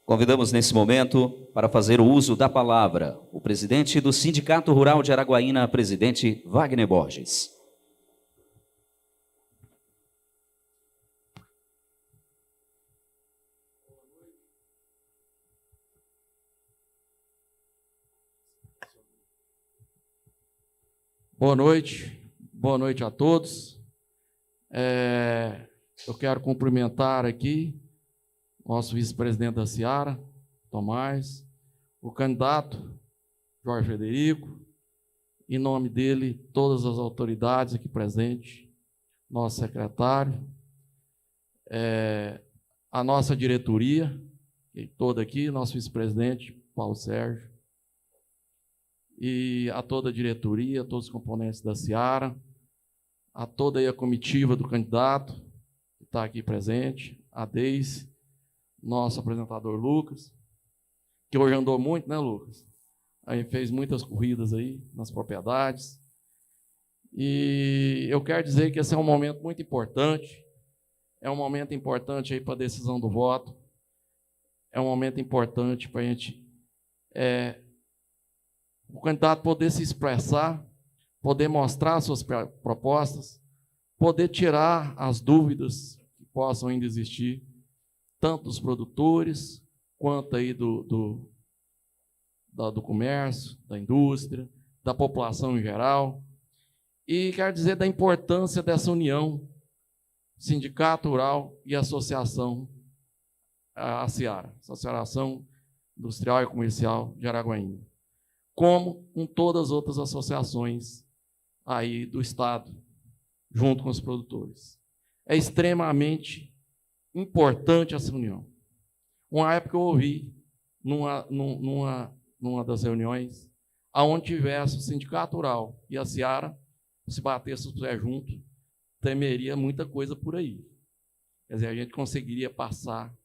Convidamos nesse momento para fazer o uso da palavra o presidente do Sindicato Rural de Araguaína, presidente Wagner Borges. Boa noite a todos. Eu quero cumprimentar aqui nosso vice-presidente da Seara, Tomás, o candidato Jorge Frederico, em nome dele, todas as autoridades aqui presentes, nosso secretário, a nossa diretoria, toda aqui, nosso vice-presidente, Paulo Sérgio, e a toda a diretoria, a todos os componentes da Seara, a toda aí a comitiva do candidato, que está aqui presente, a Deise, nosso apresentador Lucas, que hoje andou muito, né, Lucas? Aí fez muitas corridas aí nas propriedades. E eu quero dizer que esse é um momento muito importante, é um momento importante aí para a decisão do voto, é um momento importante para a gente, o candidato poder se expressar, poder mostrar suas propostas, poder tirar as dúvidas que possam ainda existir, tanto dos produtores, quanto aí do comércio, da indústria, da população em geral. E quero dizer da importância dessa união, Sindicato Rural e Associação a Seara, Associação Industrial e Comercial de Araguaína, como com todas as outras associações aí do Estado, junto com os produtores. É extremamente importante essa união. Uma época eu ouvi, numa das reuniões, aonde tivesse o Sindicato Rural e a Seara, se batesse os pés juntos, temeria muita coisa por aí. Quer dizer, a gente conseguiria passar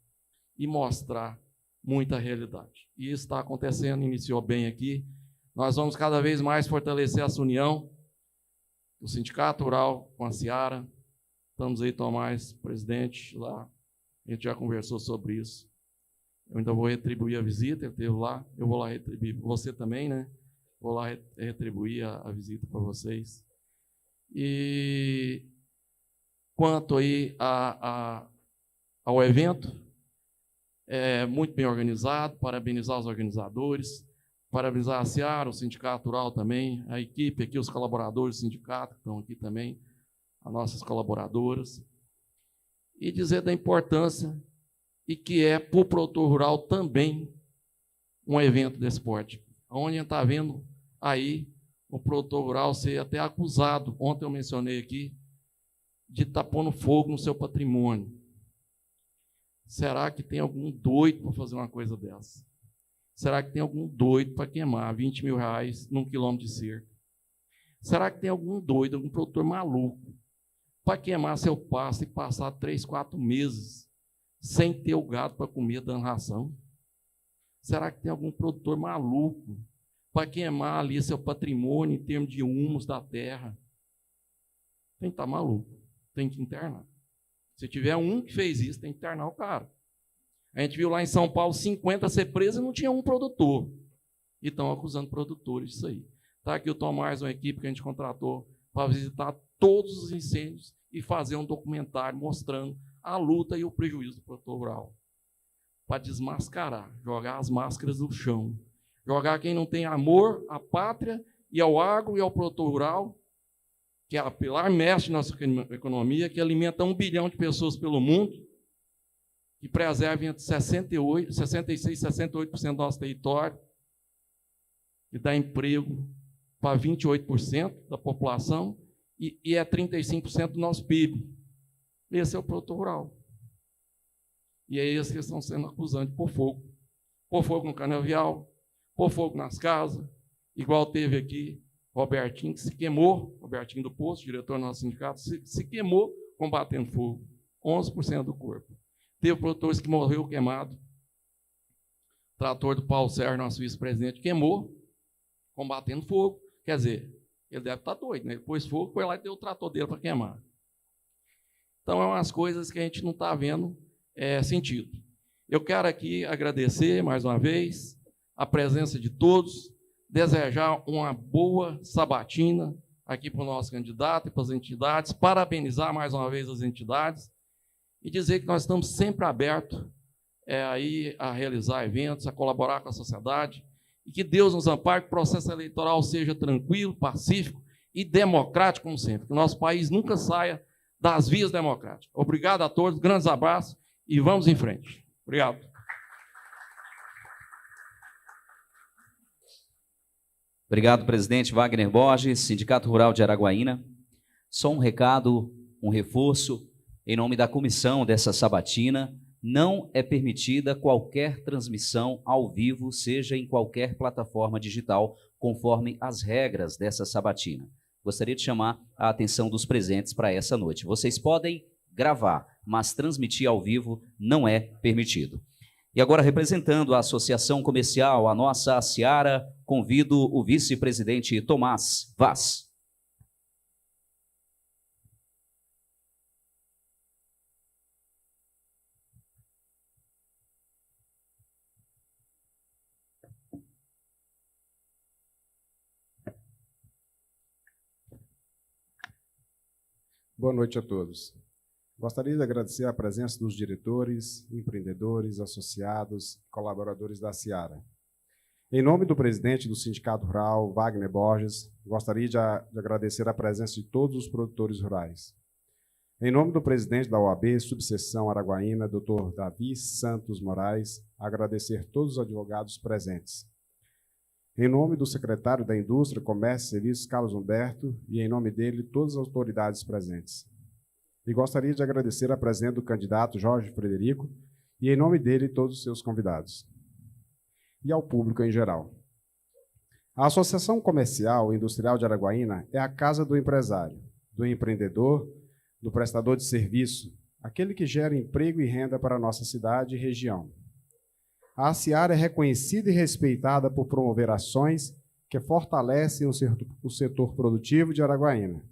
e mostrar muita realidade. E isso está acontecendo, iniciou bem aqui. Nós vamos cada vez mais fortalecer essa união do Sindicato Rural com a Seara. Estamos aí, Tomás, presidente, lá. A gente já conversou sobre isso. Eu ainda vou retribuir a visita, ele esteve lá. Eu vou lá retribuir, você também, né? Vou lá retribuir a visita para vocês. E quanto aí ao evento, é muito bem organizado, parabenizar os organizadores, parabenizar a Seara, o Sindicato Rural também, a equipe aqui, os colaboradores do sindicato que estão aqui também, as nossas colaboradoras, e dizer da importância e que é para o produtor rural também um evento desse porte, onde a gente está vendo aí o produtor rural ser até acusado, ontem eu mencionei aqui, de estar pondo fogo no seu patrimônio. Será que tem algum doido para fazer uma coisa dessa? Será que tem algum doido para queimar R$20 mil num quilômetro de cerca? Será que tem algum doido, algum produtor maluco, para queimar seu pasto e passar 3, 4 meses sem ter o gado para comer, dando ração? Será que tem algum produtor maluco para queimar ali seu patrimônio em termos de humus da terra? Tem que estar maluco, tem que internar. Se tiver um que fez isso, tem que internar o cara. A gente viu lá em São Paulo 50 ser presos e não tinha um produtor. E estão acusando produtores disso aí. Está aqui o Tomás, uma equipe que a gente contratou para visitar todos os incêndios e fazer um documentário mostrando a luta e o prejuízo do produtor rural. Para desmascarar, jogar as máscaras no chão. Jogar quem não tem amor à pátria e ao agro e ao produtor rural, que é a pilar mestre da nossa economia, que alimenta 1 bilhão de pessoas pelo mundo, que preserva entre 66% e 68% do nosso território, que dá emprego para 28% da população e é 35% do nosso PIB. Esse é o produtor rural. E é esse que estão sendo acusados de pôr fogo. Pôr fogo no canavial, pôr fogo nas casas, igual teve aqui Robertinho, que se queimou, Robertinho do Poço, diretor do nosso sindicato, se queimou combatendo fogo, 11% do corpo. Teve produtores que morreu queimado. O trator do Paulo Sérgio, nosso vice-presidente, queimou, combatendo fogo. Quer dizer, ele deve estar doido, né? Ele pôs fogo, foi lá e deu o trator dele para queimar. Então, é umas coisas que a gente não está vendo sentido. Eu quero aqui agradecer mais uma vez a presença de todos, desejar uma boa sabatina aqui para o nosso candidato e para as entidades, parabenizar mais uma vez as entidades e dizer que nós estamos sempre abertos aí a realizar eventos, a colaborar com a sociedade, e que Deus nos ampare, que o processo eleitoral seja tranquilo, pacífico e democrático, como sempre, que o nosso país nunca saia das vias democráticas. Obrigado a todos, grandes abraços e vamos em frente. Obrigado. Obrigado, presidente Wagner Borges, Sindicato Rural de Araguaína. Só um recado, um reforço, em nome da comissão dessa sabatina, não é permitida qualquer transmissão ao vivo, seja em qualquer plataforma digital, conforme as regras dessa sabatina. Gostaria de chamar a atenção dos presentes para essa noite. Vocês podem gravar, mas transmitir ao vivo não é permitido. E agora, representando a Associação Comercial, a nossa Seara, convido o vice-presidente Tomás Vaz. Boa noite a todos. Gostaria de agradecer a presença dos diretores, empreendedores, associados, colaboradores da Seara. Em nome do presidente do Sindicato Rural, Wagner Borges, gostaria de agradecer a presença de todos os produtores rurais. Em nome do presidente da OAB, Subseção Araguaína, Dr. Davi Santos Moraes, agradecer todos os advogados presentes. Em nome do secretário da Indústria, Comércio e Serviços, Carlos Humberto, e em nome dele, todas as autoridades presentes. E gostaria de agradecer a presença do candidato Jorge Frederico, e em nome dele, todos os seus convidados. E ao público em geral. A Associação Comercial e Industrial de Araguaína é a casa do empresário, do empreendedor, do prestador de serviço, aquele que gera emprego e renda para a nossa cidade e região. A Seara é reconhecida e respeitada por promover ações que fortalecem o setor produtivo de Araguaína,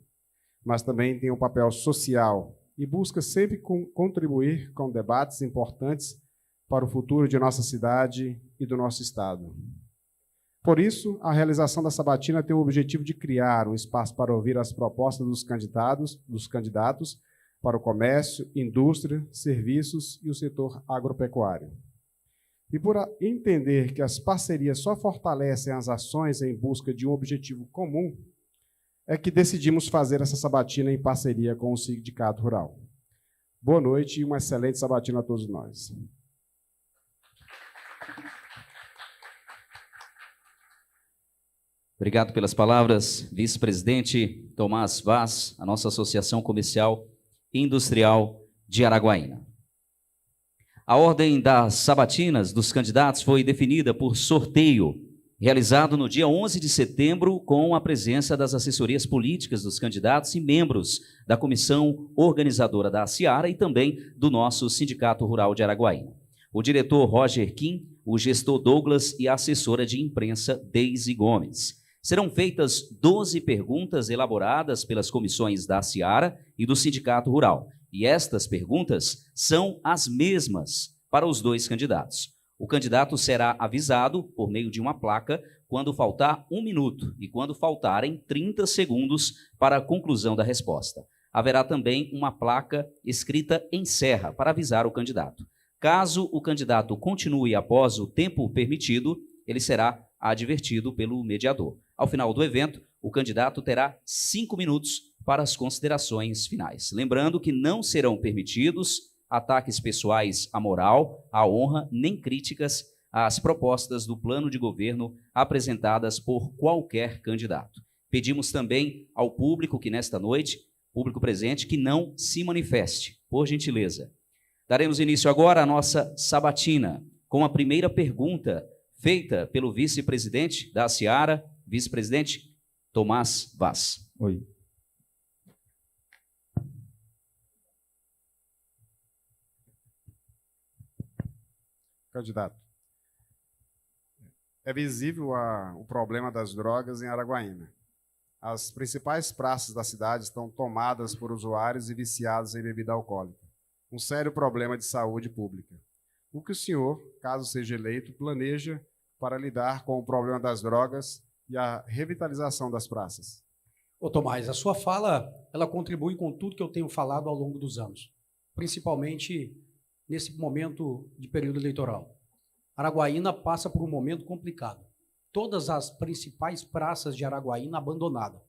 mas também tem um papel social e busca sempre contribuir com debates importantes para o futuro de nossa cidade e do nosso estado. Por isso, a realização da sabatina tem o objetivo de criar um espaço para ouvir as propostas dos candidatos para o comércio, indústria, serviços e o setor agropecuário. E por entender que as parcerias só fortalecem as ações em busca de um objetivo comum, é que decidimos fazer essa sabatina em parceria com o Sindicato Rural. Boa noite e uma excelente sabatina a todos nós. Obrigado pelas palavras, vice-presidente Tomás Vaz, a nossa Associação Comercial e Industrial de Araguaína. A ordem das sabatinas dos candidatos foi definida por sorteio, realizado no dia 11 de setembro, com a presença das assessorias políticas dos candidatos e membros da comissão organizadora da Seara e também do nosso Sindicato Rural de Araguaína. O diretor Roger Kim, o gestor Douglas e a assessora de imprensa Deise Gomes. Serão feitas 12 perguntas elaboradas pelas comissões da Seara e do Sindicato Rural. E estas perguntas são as mesmas para os dois candidatos. O candidato será avisado por meio de uma placa quando faltar 1 minuto e quando faltarem 30 segundos para a conclusão da resposta. Haverá também uma placa escrita "Encerra" para avisar o candidato. Caso o candidato continue após o tempo permitido, ele será advertido pelo mediador. Ao final do evento, o candidato terá 5 minutos para as considerações finais. Lembrando que não serão permitidos ataques pessoais à moral, à honra, nem críticas às propostas do plano de governo apresentadas por qualquer candidato. Pedimos também ao público que nesta noite, público presente, que não se manifeste, por gentileza. Daremos início agora à nossa sabatina, com a primeira pergunta feita pelo vice-presidente da Seara, vice-presidente Tomás Vaz. Oi. Candidato, é visível o problema das drogas em Araguaína. As principais praças da cidade estão tomadas por usuários e viciados em bebida alcoólica. Um sério problema de saúde pública. o que o senhor, caso seja eleito, planeja para lidar com o problema das drogas e a revitalização das praças? Ô Tomás, a sua fala, ela contribui com tudo que eu tenho falado ao longo dos anos, principalmente nesse momento de período eleitoral. Araguaína passa por um momento complicado. Todas as principais praças de Araguaína abandonadas.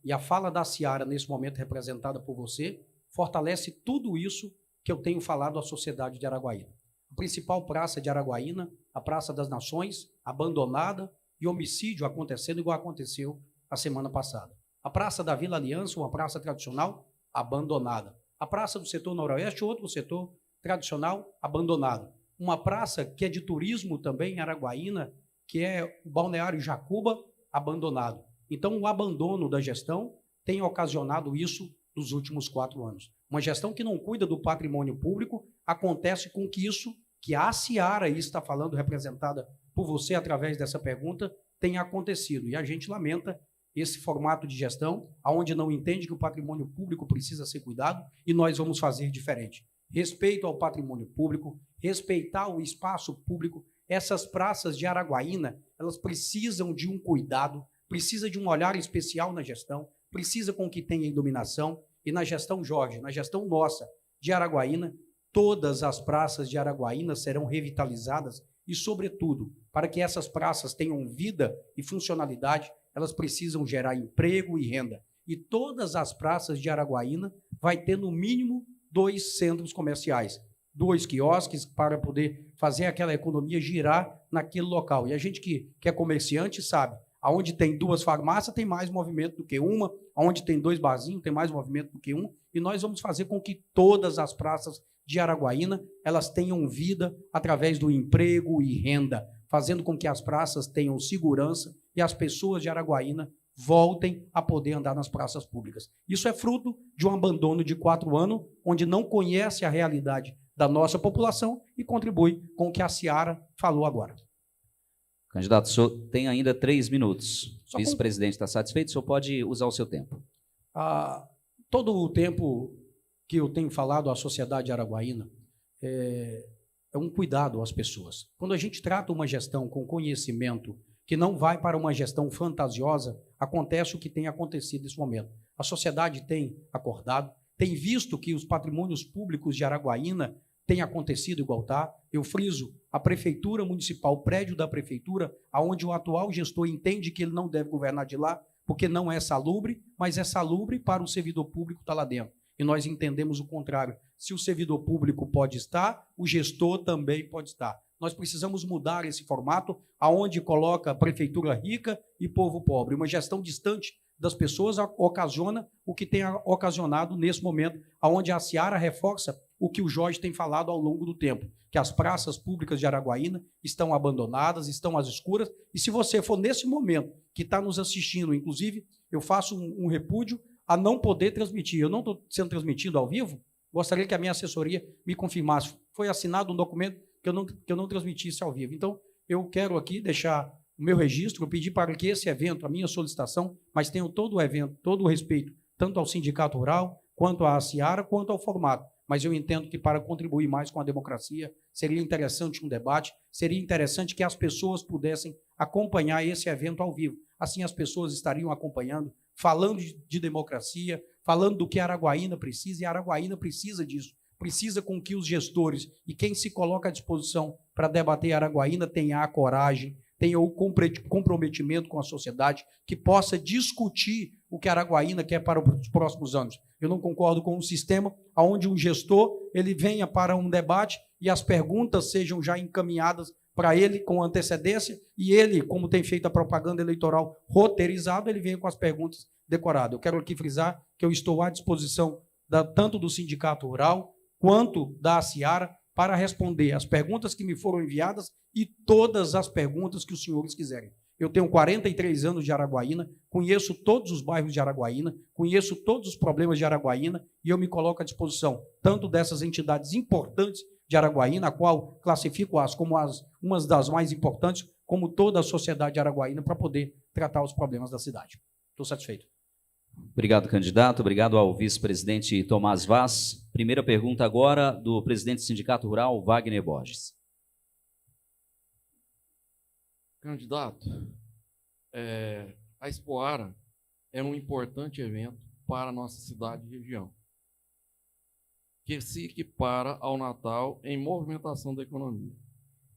E a fala da Ciara, nesse momento representada por você, fortalece tudo isso que eu tenho falado à sociedade de Araguaína. A principal praça de Araguaína, a Praça das Nações, abandonada e homicídio acontecendo igual aconteceu a semana passada. A Praça da Vila Aliança, uma praça tradicional, abandonada. A Praça do Setor Noroeste, outro setor tradicional, abandonado. Uma praça que é de turismo também em Araguaína, que é o Balneário Jacuba, abandonado. Então, o abandono da gestão tem ocasionado isso nos últimos 4 anos. Uma gestão que não cuida do patrimônio público, acontece com que isso, que a Ciara aí está falando, representada por você através dessa pergunta, tenha acontecido. E a gente lamenta esse formato de gestão, onde não entende que o patrimônio público precisa ser cuidado, e nós vamos fazer diferente. Respeito ao patrimônio público, respeitar o espaço público. Essas praças de Araguaína, elas precisam de um cuidado, precisa de um olhar especial na gestão, precisa com que tenha iluminação. E na gestão Jorge, na gestão nossa de Araguaína, todas as praças de Araguaína serão revitalizadas e, sobretudo, para que essas praças tenham vida e funcionalidade, elas precisam gerar emprego e renda. E todas as praças de Araguaína vai ter, no mínimo, 2 centros comerciais, 2 quiosques para poder fazer aquela economia girar naquele local. E a gente que é comerciante sabe, aonde tem 2 farmácias tem mais movimento do que uma, aonde tem 2 barzinhos tem mais movimento do que um, e nós vamos fazer com que todas as praças de Araguaína elas tenham vida através do emprego e renda, fazendo com que as praças tenham segurança e as pessoas de Araguaína voltem a poder andar nas praças públicas. Isso é fruto de um abandono de 4 anos, onde não conhece a realidade da nossa população e contribui com o que a Ciara falou agora. Candidato, o senhor tem ainda 3 minutos. O vice-presidente está satisfeito? O senhor pode usar o seu tempo. Todo o tempo que eu tenho falado à sociedade araguaína é um cuidado às pessoas. Quando a gente trata uma gestão com conhecimento, que não vai para uma gestão fantasiosa, acontece o que tem acontecido nesse momento. A sociedade tem acordado, tem visto que os patrimônios públicos de Araguaína têm acontecido igual está. Eu friso, a prefeitura municipal, o prédio da prefeitura, onde o atual gestor entende que ele não deve governar de lá, porque não é salubre, mas é salubre para o servidor público estar lá dentro. E nós entendemos o contrário. Se o servidor público pode estar, o gestor também pode estar. Nós precisamos mudar esse formato, aonde coloca prefeitura rica e povo pobre. Uma gestão distante das pessoas ocasiona o que tem ocasionado nesse momento, aonde a Ciara reforça o que o Jorge tem falado ao longo do tempo, que as praças públicas de Araguaína estão abandonadas, estão às escuras, e se você for nesse momento que está nos assistindo, inclusive, eu faço um repúdio a não poder transmitir. Eu não estou sendo transmitido ao vivo, gostaria que a minha assessoria me confirmasse. Foi assinado um documento que eu não transmitisse ao vivo. Então, eu quero aqui deixar o meu registro, pedir para que esse evento, a minha solicitação, mas tenho todo o evento, todo o respeito, tanto ao Sindicato Rural, quanto à Ciara, quanto ao formato. Mas eu entendo que para contribuir mais com a democracia, seria interessante um debate, seria interessante que as pessoas pudessem acompanhar esse evento ao vivo. Assim as pessoas estariam acompanhando, falando de democracia, falando do que a Araguaína precisa, e a Araguaína precisa disso. Precisa com que os gestores e quem se coloca à disposição para debater a Araguaína tenha a coragem, tenha o comprometimento com a sociedade, que possa discutir o que a Araguaína quer para os próximos anos. Eu não concordo com um sistema onde um gestor ele venha para um debate e as perguntas sejam já encaminhadas para ele com antecedência e ele, como tem feito a propaganda eleitoral roteirizado, ele venha com as perguntas decoradas. Eu quero aqui frisar que eu estou à disposição tanto do Sindicato Rural quanto da Ciara para responder as perguntas que me foram enviadas e todas as perguntas que os senhores quiserem. Eu tenho 43 anos de Araguaína, conheço todos os bairros de Araguaína, conheço todos os problemas de Araguaína e eu me coloco à disposição tanto dessas entidades importantes de Araguaína, a qual classifico-as como umas das mais importantes, como toda a sociedade araguaína para poder tratar os problemas da cidade. Estou satisfeito. Obrigado, candidato. Obrigado ao vice-presidente Tomás Vaz. Primeira pergunta agora do presidente do Sindicato Rural, Wagner Borges. Candidato, a Expoara é um importante evento para a nossa cidade e região, que se equipara ao Natal em movimentação da economia.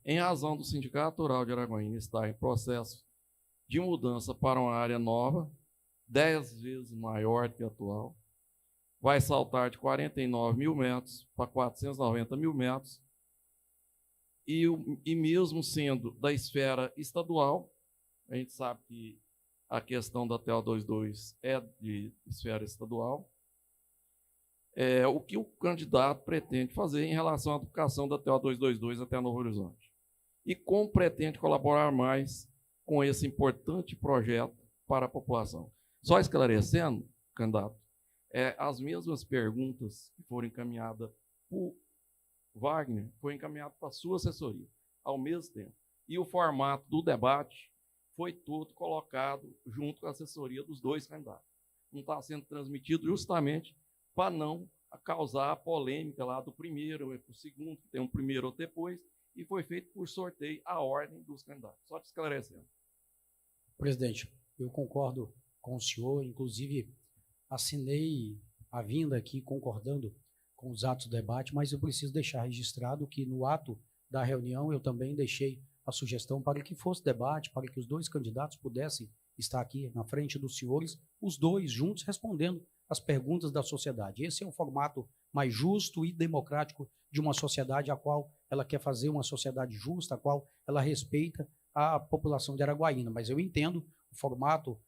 Em razão do Sindicato Rural de Araguaína estar em processo de mudança para uma área nova, 10 vezes maior que a atual, vai saltar de 49 mil metros para 490 mil metros, e mesmo sendo da esfera estadual, a gente sabe que a questão da TO-22 é de esfera estadual, o que o candidato pretende fazer em relação à aplicação da TO-222 até Novo Horizonte. E como pretende colaborar mais com esse importante projeto para a população. Só esclarecendo, candidato, as mesmas perguntas que foram encaminhadas por Wagner, foi encaminhado para a sua assessoria, ao mesmo tempo. E o formato do debate foi todo colocado junto com a assessoria dos dois candidatos. Não está sendo transmitido justamente para não causar a polêmica lá do primeiro e para o segundo, que tem um primeiro ou depois, e foi feito por sorteio a ordem dos candidatos. Só te esclarecendo. Presidente, eu concordo com o senhor, inclusive assinei a vinda aqui concordando com os atos do debate, mas eu preciso deixar registrado que no ato da reunião eu também deixei a sugestão para que fosse debate, para que os dois candidatos pudessem estar aqui na frente dos senhores, os dois juntos respondendo as perguntas da sociedade. Esse é um formato mais justo e democrático de uma sociedade a qual ela quer fazer uma sociedade justa, a qual ela respeita a população de Araguaína. Mas eu entendo o formato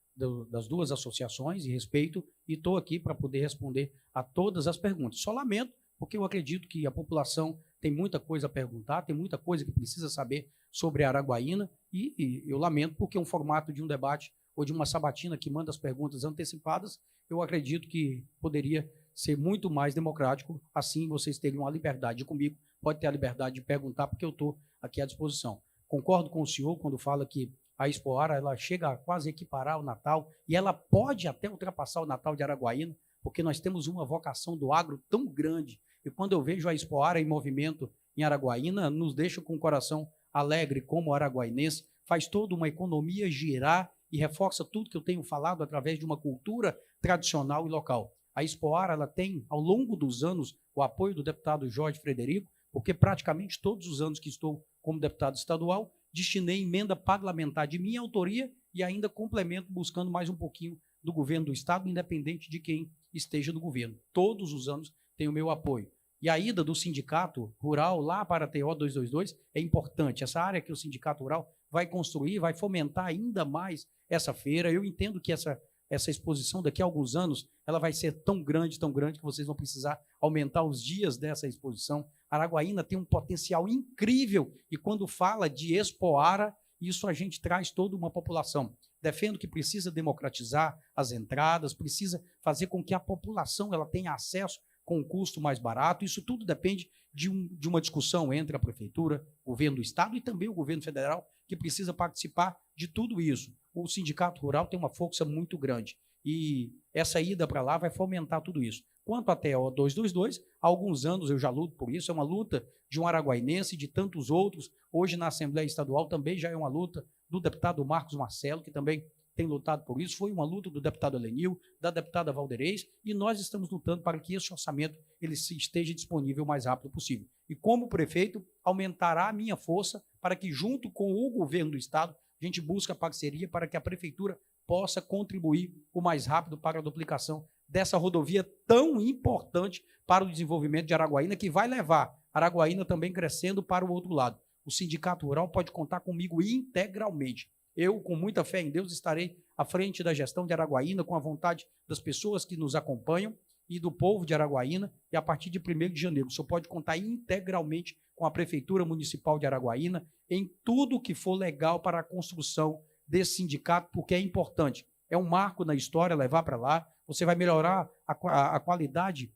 das duas associações e respeito, e estou aqui para poder responder a todas as perguntas. Só lamento, porque eu acredito que a população tem muita coisa a perguntar, tem muita coisa que precisa saber sobre a Araguaína, e eu lamento porque um formato de um debate ou de uma sabatina que manda as perguntas antecipadas, eu acredito que poderia ser muito mais democrático, assim vocês teriam a liberdade comigo, pode ter a liberdade de perguntar, porque eu estou aqui à disposição. Concordo com o senhor quando fala que a Expoara, ela chega a quase equiparar o Natal, e ela pode até ultrapassar o Natal de Araguaína, porque nós temos uma vocação do agro tão grande, e quando eu vejo a Expoara em movimento em Araguaína, nos deixa com o coração alegre como araguainense, faz toda uma economia girar e reforça tudo que eu tenho falado através de uma cultura tradicional e local. A Expoara, ela tem, ao longo dos anos, o apoio do deputado Jorge Frederico, porque praticamente todos os anos que estou como deputado estadual, destinei emenda parlamentar de minha autoria e ainda complemento buscando mais um pouquinho do governo do Estado, independente de quem esteja no governo. Todos os anos tem o meu apoio. E a ida do Sindicato Rural lá para a TO 222 é importante. Essa área que o Sindicato Rural vai construir, vai fomentar ainda mais essa feira. Eu entendo que essa exposição daqui a alguns anos, ela vai ser tão grande que vocês vão precisar aumentar os dias dessa exposição. Araguaína tem um potencial incrível e quando fala de Expoara, isso a gente traz toda uma população. Defendo que precisa democratizar as entradas, precisa fazer com que a população ela tenha acesso com um custo mais barato. Isso tudo depende de uma discussão entre a Prefeitura, o governo do Estado e também o governo federal, que precisa participar de tudo isso. O Sindicato Rural tem uma força muito grande e essa ida para lá vai fomentar tudo isso. Quanto à TO 222, há alguns anos eu já luto por isso, é uma luta de um araguainense e de tantos outros. Hoje na Assembleia Estadual também já é uma luta do deputado Marcos Marcelo, que também tem lutado por isso, foi uma luta do deputado Elenil, da deputada Valderez, e nós estamos lutando para que esse orçamento ele esteja disponível o mais rápido possível. E como prefeito, aumentará a minha força para que, junto com o governo do Estado, a gente busque a parceria para que a Prefeitura possa contribuir o mais rápido para a duplicação dessa rodovia tão importante para o desenvolvimento de Araguaína, que vai levar Araguaína também crescendo para o outro lado. O Sindicato Rural pode contar comigo integralmente. Eu, com muita fé em Deus, estarei à frente da gestão de Araguaína, com a vontade das pessoas que nos acompanham e do povo de Araguaína, e a partir de 1º de janeiro, o senhor pode contar integralmente com a Prefeitura Municipal de Araguaína em tudo que for legal para a construção desse sindicato, porque é importante. É um marco na história levar para lá, você vai melhorar a qualidade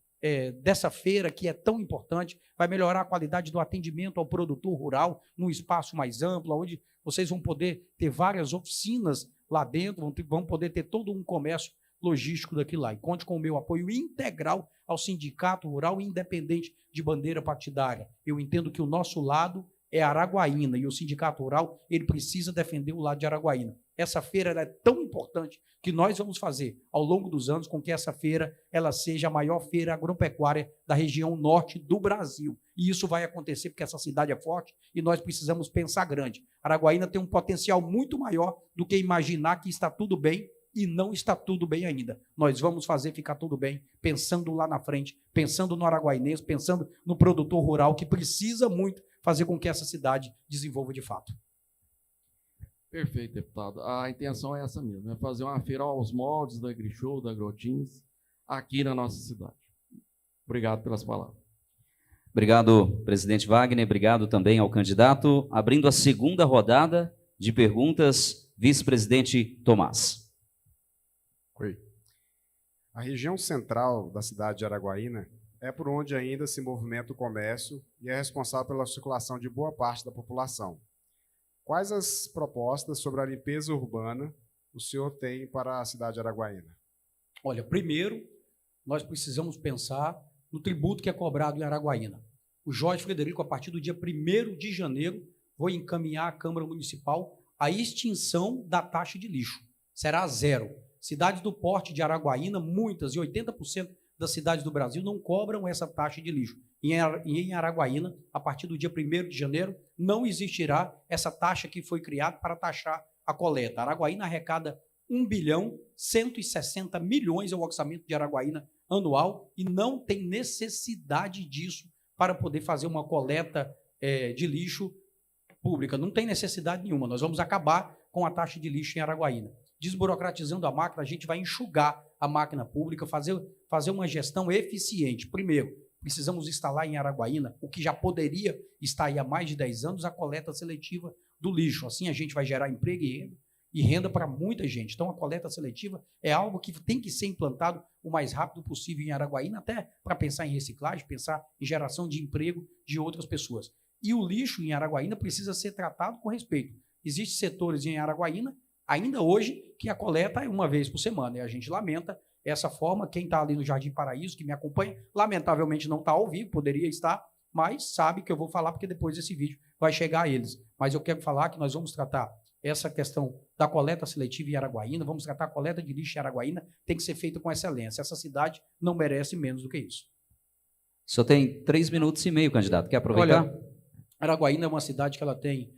dessa feira, que é tão importante, vai melhorar a qualidade do atendimento ao produtor rural num espaço mais amplo, onde vocês vão poder ter várias oficinas lá dentro, vão poder ter todo um comércio logístico daquilo lá. E conte com o meu apoio integral ao Sindicato Rural, independente de bandeira partidária. Eu entendo que o nosso lado é Araguaína, e o Sindicato Rural ele precisa defender o lado de Araguaína. Essa feira ela é tão importante que nós vamos fazer ao longo dos anos com que essa feira ela seja a maior feira agropecuária da região norte do Brasil. E isso vai acontecer porque essa cidade é forte e nós precisamos pensar grande. Araguaína tem um potencial muito maior do que imaginar que está tudo bem e não está tudo bem ainda. Nós vamos fazer ficar tudo bem, pensando lá na frente, pensando no araguainense, pensando no produtor rural que precisa muito fazer com que essa cidade desenvolva de fato. Perfeito, deputado. A intenção é essa mesmo, é fazer uma feira aos moldes da AgriShow, da AgroTeams, aqui na nossa cidade. Obrigado pelas palavras. Obrigado, presidente Wagner. Obrigado também ao candidato. Abrindo a segunda rodada de perguntas, vice-presidente Tomás. Oi. A região central da cidade de Araguaína é por onde ainda se movimenta o comércio e é responsável pela circulação de boa parte da população. Quais as propostas sobre a limpeza urbana o senhor tem para a cidade de Araguaína? Olha, primeiro, nós precisamos pensar no tributo que é cobrado em Araguaína. O Jorge Frederico, a partir do dia 1º de janeiro, vai encaminhar à Câmara Municipal a extinção da taxa de lixo. Será zero. Cidades do porte de Araguaína, muitas, e 80% das cidades do Brasil não cobram essa taxa de lixo. E em Araguaína, a partir do dia 1º de janeiro, não existirá essa taxa que foi criada para taxar a coleta. Araguaína arrecada 1.160 bilhões é o orçamento de Araguaína anual e não tem necessidade disso para poder fazer uma coleta de lixo pública. Não tem necessidade nenhuma. Nós vamos acabar com a taxa de lixo em Araguaína. Desburocratizando a máquina, a gente vai enxugar a máquina pública, fazer uma gestão eficiente. Primeiro, precisamos instalar em Araguaína, o que já poderia estar aí há mais de 10 anos, a coleta seletiva do lixo. Assim a gente vai gerar emprego e renda para muita gente. Então a coleta seletiva é algo que tem que ser implantado o mais rápido possível em Araguaína, até para pensar em reciclagem, pensar em geração de emprego de outras pessoas. E o lixo em Araguaína precisa ser tratado com respeito. Existem setores em Araguaína, ainda hoje, que a coleta é uma vez por semana, e a gente lamenta essa forma. Quem está ali no Jardim Paraíso, que me acompanha, lamentavelmente não está ao vivo, poderia estar, mas sabe que eu vou falar porque depois esse vídeo vai chegar a eles. Mas eu quero falar que nós vamos tratar essa questão da coleta seletiva em Araguaína, vamos tratar a coleta de lixo em Araguaína, tem que ser feita com excelência. Essa cidade não merece menos do que isso. O senhor tem 3 minutos e meio, candidato. Quer aproveitar? Olha, Araguaína é uma cidade que ela tem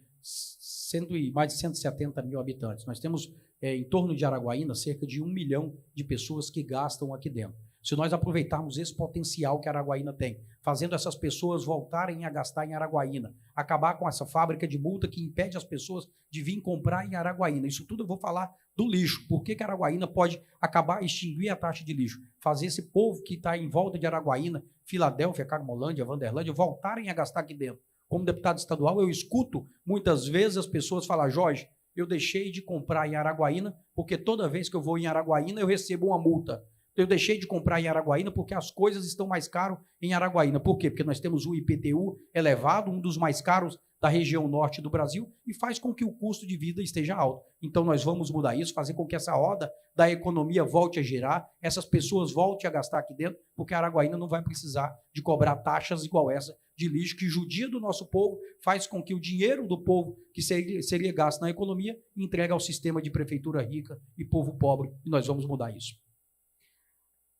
mais de 170 mil habitantes. Nós temos em torno de Araguaína cerca de 1 milhão de pessoas que gastam aqui dentro. Se nós aproveitarmos esse potencial que Araguaína tem, fazendo essas pessoas voltarem a gastar em Araguaína, acabar com essa fábrica de multa que impede as pessoas de vir comprar em Araguaína. Isso tudo eu vou falar do lixo. Por que Araguaína pode acabar, extinguir a taxa de lixo? Fazer esse povo que está em volta de Araguaína, Filadélfia, Carmolândia, Vanderlândia, voltarem a gastar aqui dentro. Como deputado estadual, eu escuto muitas vezes as pessoas falar: Jorge, eu deixei de comprar em Araguaína porque toda vez que eu vou em Araguaína eu recebo uma multa. Eu deixei de comprar em Araguaína porque as coisas estão mais caras em Araguaína. Por quê? Porque nós temos o IPTU elevado, um dos mais caros da região norte do Brasil, e faz com que o custo de vida esteja alto. Então nós vamos mudar isso, fazer com que essa roda da economia volte a girar, essas pessoas voltem a gastar aqui dentro, porque a Araguaína não vai precisar de cobrar taxas igual essa de lixo que judia do nosso povo, faz com que o dinheiro do povo que seria gasto na economia entregue ao sistema de prefeitura rica e povo pobre, e nós vamos mudar isso.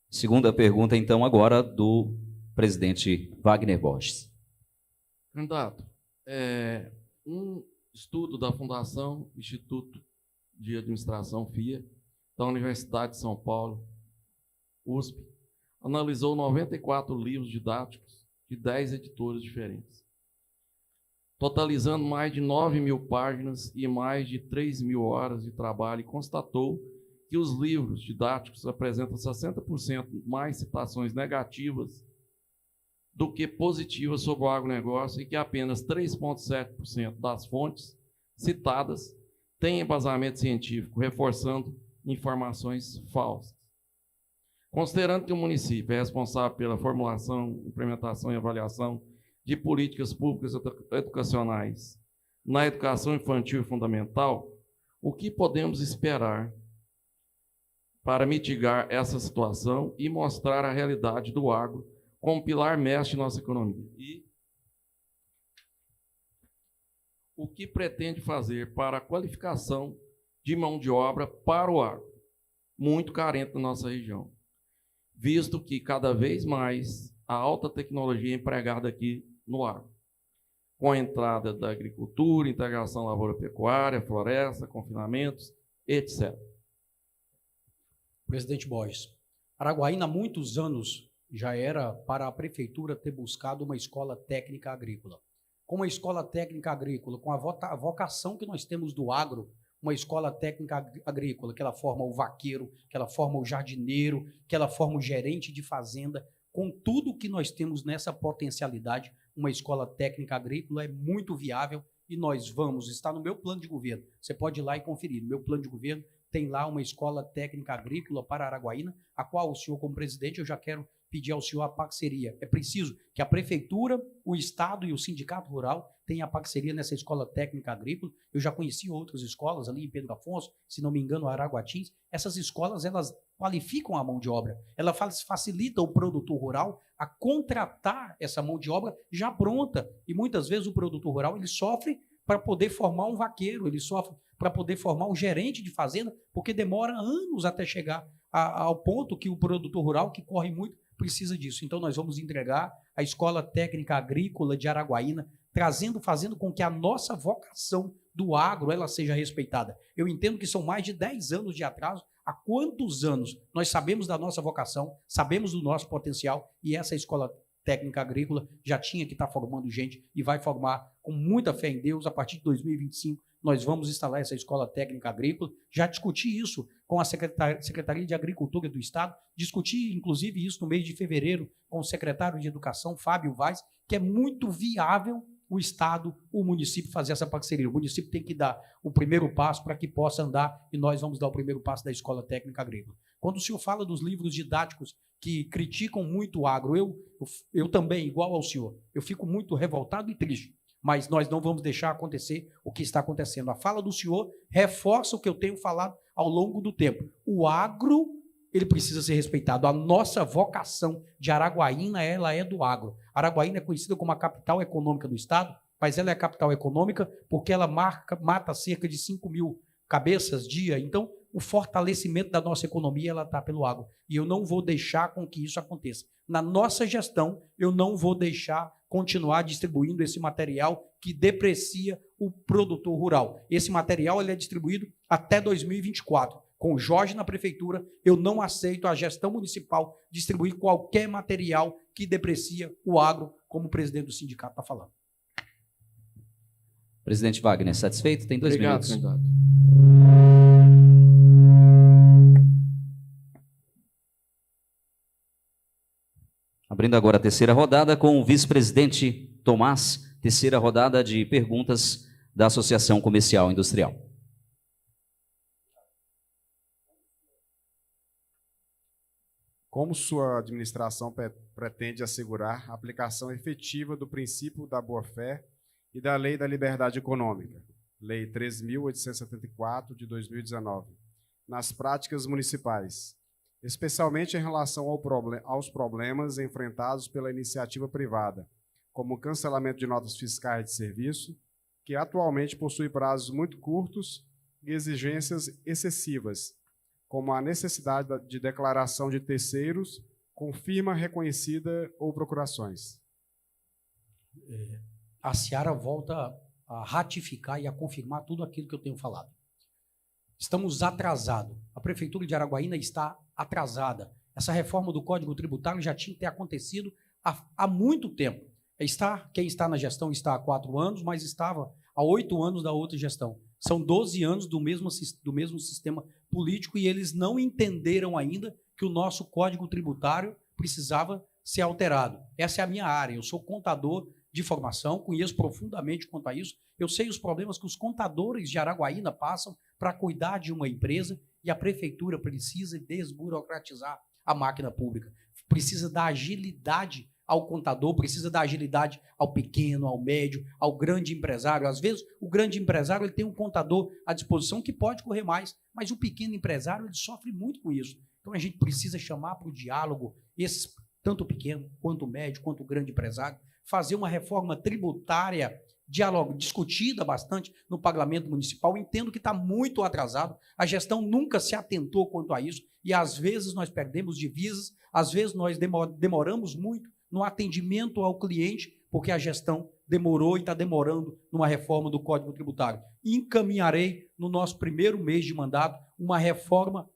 Segunda pergunta, então, agora do presidente Wagner Borges. Candidato, um estudo da Fundação Instituto de Administração FIA, da Universidade de São Paulo, USP, analisou 94 livros didáticos de 10 editoras diferentes, totalizando mais de 9.000 páginas e mais de 3.000 horas de trabalho, e constatou que os livros didáticos apresentam 60% mais citações negativas do que positivas sobre o agronegócio, e que apenas 3,7% das fontes citadas têm embasamento científico, reforçando informações falsas. Considerando que o município é responsável pela formulação, implementação e avaliação de políticas públicas educacionais na educação infantil e fundamental, o que podemos esperar para mitigar essa situação e mostrar a realidade do agro como pilar mestre de nossa economia. E o que pretende fazer para a qualificação de mão de obra para o agro, muito carente na nossa região, visto que cada vez mais a alta tecnologia é empregada aqui no agro, com a entrada da agricultura, integração lavoura-pecuária, floresta, confinamentos, etc. Presidente Borges, Araguaína há muitos anos já era para a prefeitura ter buscado uma escola técnica agrícola. Com uma escola técnica agrícola, com a vocação que nós temos do agro, uma escola técnica agrícola, que ela forma o vaqueiro, que ela forma o jardineiro, que ela forma o gerente de fazenda, com tudo que nós temos nessa potencialidade, uma escola técnica agrícola é muito viável e nós vamos, está no meu plano de governo, você pode ir lá e conferir, no meu plano de governo tem lá uma escola técnica agrícola para Araguaína, a qual o senhor, como presidente, eu já quero pedir ao senhor a parceria. É preciso que a prefeitura, o Estado e o Sindicato Rural tenham a parceria nessa escola técnica agrícola. Eu já conheci outras escolas ali em Pedro Afonso, se não me engano, Araguatins. Essas escolas, elas qualificam a mão de obra, elas facilitam o produtor rural a contratar essa mão de obra já pronta. E muitas vezes o produtor rural ele sofre para poder formar um vaqueiro, ele sofre para poder formar um gerente de fazenda, porque demora anos até chegar ao ponto que o produtor rural, que corre muito, precisa disso. Então, nós vamos entregar a Escola Técnica Agrícola de Araguaína, fazendo com que a nossa vocação do agro ela seja respeitada. Eu entendo que são mais de 10 anos de atraso. Há quantos anos nós sabemos da nossa vocação, sabemos do nosso potencial, e essa Escola Técnica Agrícola já tinha que estar formando gente e vai formar com muita fé em Deus. A partir de 2025, nós vamos instalar essa Escola Técnica Agrícola. Já discuti isso com a Secretaria de Agricultura do Estado, discuti, inclusive, isso no mês de fevereiro com o secretário de Educação, Fábio Vaz, que é muito viável o Estado, o município fazer essa parceria. O município tem que dar o primeiro passo para que possa andar, e nós vamos dar o primeiro passo da Escola Técnica Agrícola. Quando o senhor fala dos livros didáticos que criticam muito o agro, eu também, igual ao senhor, eu fico muito revoltado e triste, mas nós não vamos deixar acontecer o que está acontecendo. A fala do senhor reforça o que eu tenho falado ao longo do tempo. O agro, ele precisa ser respeitado. A nossa vocação de Araguaína, ela é do agro. Araguaína é conhecida como a capital econômica do estado, mas ela é a capital econômica porque ela mata cerca de 5.000 cabeças dia. Então, o fortalecimento da nossa economia ela está pelo agro. E eu não vou deixar com que isso aconteça. Na nossa gestão, eu não vou deixar continuar distribuindo esse material que deprecia o produtor rural. Esse material ele é distribuído até 2024. Com o Jorge na prefeitura, eu não aceito a gestão municipal distribuir qualquer material que deprecia o agro, como o presidente do sindicato está falando. Presidente Wagner, satisfeito? Tem 2 minutos. Candidato. Abrindo agora a terceira rodada com o vice-presidente Tomás, terceira rodada de perguntas da Associação Comercial e Industrial. Como sua administração pretende assegurar a aplicação efetiva do princípio da boa-fé e da Lei da Liberdade Econômica, Lei 3.874, de 2019, nas práticas municipais, especialmente em relação aos problemas enfrentados pela iniciativa privada, como o cancelamento de notas fiscais de serviço, que atualmente possui prazos muito curtos e exigências excessivas, como a necessidade de declaração de terceiros com firma reconhecida ou procurações? A Seara volta a ratificar e a confirmar tudo aquilo que eu tenho falado. Estamos atrasados. A Prefeitura de Araguaína está atrasada. Essa reforma do Código Tributário já tinha que ter acontecido há muito tempo. Quem está na gestão está há 4 anos, mas estava há 8 anos da outra gestão. São 12 anos do mesmo sistema político e eles não entenderam ainda que o nosso Código Tributário precisava ser alterado. Essa é a minha área. Eu sou contador de formação, conheço profundamente quanto a isso. Eu sei os problemas que os contadores de Araguaína passam para cuidar de uma empresa e a prefeitura precisa desburocratizar a máquina pública. Precisa dar agilidade ao contador, precisa dar agilidade ao pequeno, ao médio, ao grande empresário. Às vezes, o grande empresário ele tem um contador à disposição que pode correr mais, mas o pequeno empresário ele sofre muito com isso. Então, a gente precisa chamar para o diálogo esses, tanto o pequeno, quanto o médio, quanto o grande empresário, fazer uma reforma tributária discutida bastante no Parlamento Municipal. Entendo que está muito atrasado, a gestão nunca se atentou quanto a isso, e às vezes nós perdemos divisas, às vezes nós demoramos muito no atendimento ao cliente, porque a gestão demorou e está demorando numa reforma do Código Tributário. Encaminharei, no nosso primeiro mês de mandato, uma reforma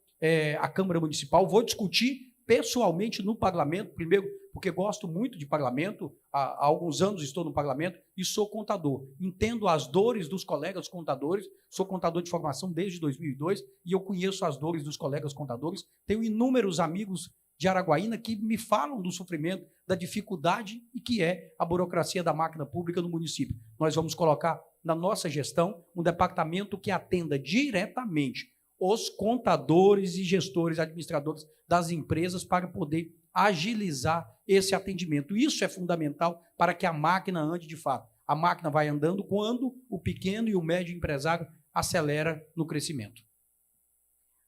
à Câmara Municipal. Vou discutir pessoalmente no Parlamento, primeiro, porque gosto muito de parlamento, há alguns anos estou no parlamento e sou contador. Entendo as dores dos colegas contadores, sou contador de formação desde 2002 e eu conheço as dores dos colegas contadores. Tenho inúmeros amigos de Araguaína que me falam do sofrimento, da dificuldade e que é a burocracia da máquina pública no município. Nós vamos colocar na nossa gestão um departamento que atenda diretamente os contadores e gestores, administradores das empresas para poder agilizar esse atendimento. Isso é fundamental para que a máquina ande de fato. A máquina vai andando quando o pequeno e o médio empresário acelera no crescimento.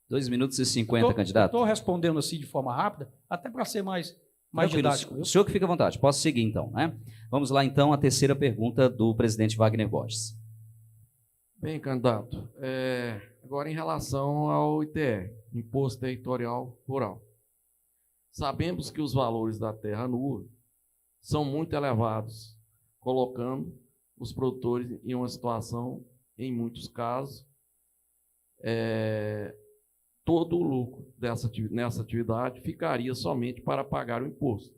2 minutos e 50, candidato. Estou respondendo assim de forma rápida, até para ser mais didático. O senhor que fica à vontade. Posso seguir, então, né? Vamos lá, então, à terceira pergunta do presidente Wagner Borges. Bem, candidato, agora em relação ao ITR, Imposto Territorial Rural. Sabemos que os valores da terra nua são muito elevados, colocando os produtores em uma situação, em muitos casos, todo o lucro nessa atividade ficaria somente para pagar o imposto.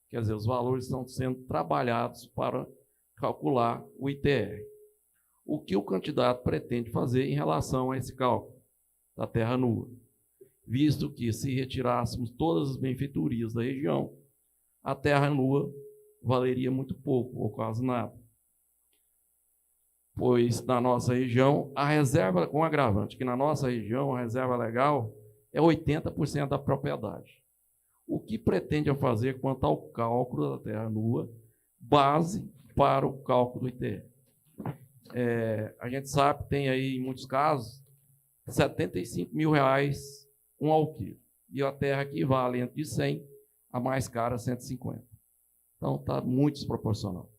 Quer dizer, os valores estão sendo trabalhados para calcular o ITR. O que o candidato pretende fazer em relação a esse cálculo da terra nua? Visto que, se retirássemos todas as benfeitorias da região, a terra nua valeria muito pouco, ou quase nada. Pois, na nossa região, a reserva, com agravante, que na nossa região a reserva legal é 80% da propriedade. O que pretende fazer quanto ao cálculo da terra nua, base para o cálculo do ITR? A gente sabe que tem aí, em muitos casos, R$ 75 mil um alqueire. E a terra que vale entre de 100, a mais cara, 150. Então, está muito desproporcional.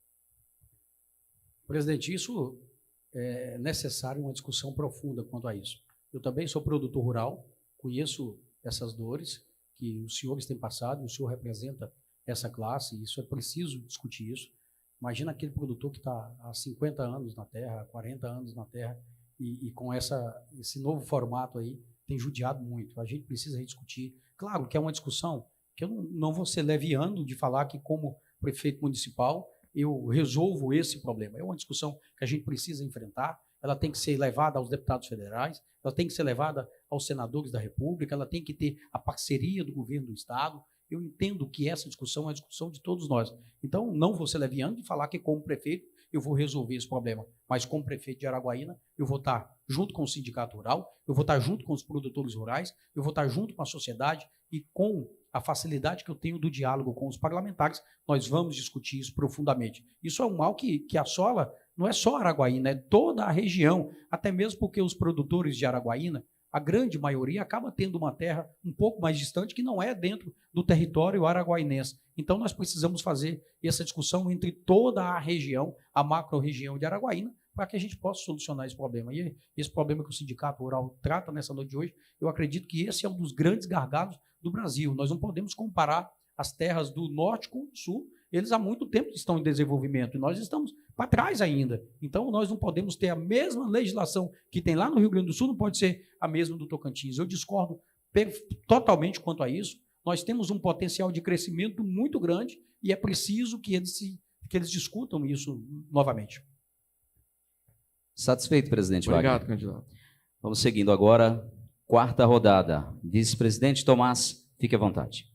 Presidente, isso é necessário uma discussão profunda quanto a isso. Eu também sou produtor rural, conheço essas dores que os senhores têm passado, e o senhor representa essa classe, e isso é preciso discutir isso. Imagina aquele produtor que está há 50 anos na terra, há 40 anos na terra, e com esse novo formato aí, tem judiado muito. A gente precisa rediscutir. Claro que é uma discussão que eu não vou ser leviano de falar que, como prefeito municipal, eu resolvo esse problema. É uma discussão que a gente precisa enfrentar, ela tem que ser levada aos deputados federais, ela tem que ser levada aos senadores da República, ela tem que ter a parceria do governo do Estado. Eu entendo que essa discussão é a discussão de todos nós. Então, não vou ser leviano de falar que, como prefeito, eu vou resolver esse problema. Mas, como prefeito de Araguaína, eu vou estar junto com o sindicato rural, eu vou estar junto com os produtores rurais, eu vou estar junto com a sociedade e com a facilidade que eu tenho do diálogo com os parlamentares, nós vamos discutir isso profundamente. Isso é um mal que assola, não é só Araguaína, é toda a região, até mesmo porque os produtores de Araguaína, a grande maioria acaba tendo uma terra um pouco mais distante que não é dentro do território araguainense. Então, nós precisamos fazer essa discussão entre toda a região, a macro-região de Araguaína, para que a gente possa solucionar esse problema. E esse problema que o Sindicato Rural trata nessa noite de hoje, eu acredito que esse é um dos grandes gargalos do Brasil. Nós não podemos comparar as terras do norte com o sul. Eles há muito tempo estão em desenvolvimento e nós estamos para trás ainda. Então, nós não podemos ter a mesma legislação que tem lá no Rio Grande do Sul, não pode ser a mesma do Tocantins. Eu discordo totalmente quanto a isso. Nós temos um potencial de crescimento muito grande e é preciso que eles discutam isso novamente. Satisfeito, presidente Wagner? Obrigado, candidato. Vamos seguindo agora, quarta rodada. Vice-presidente Tomás, fique à vontade.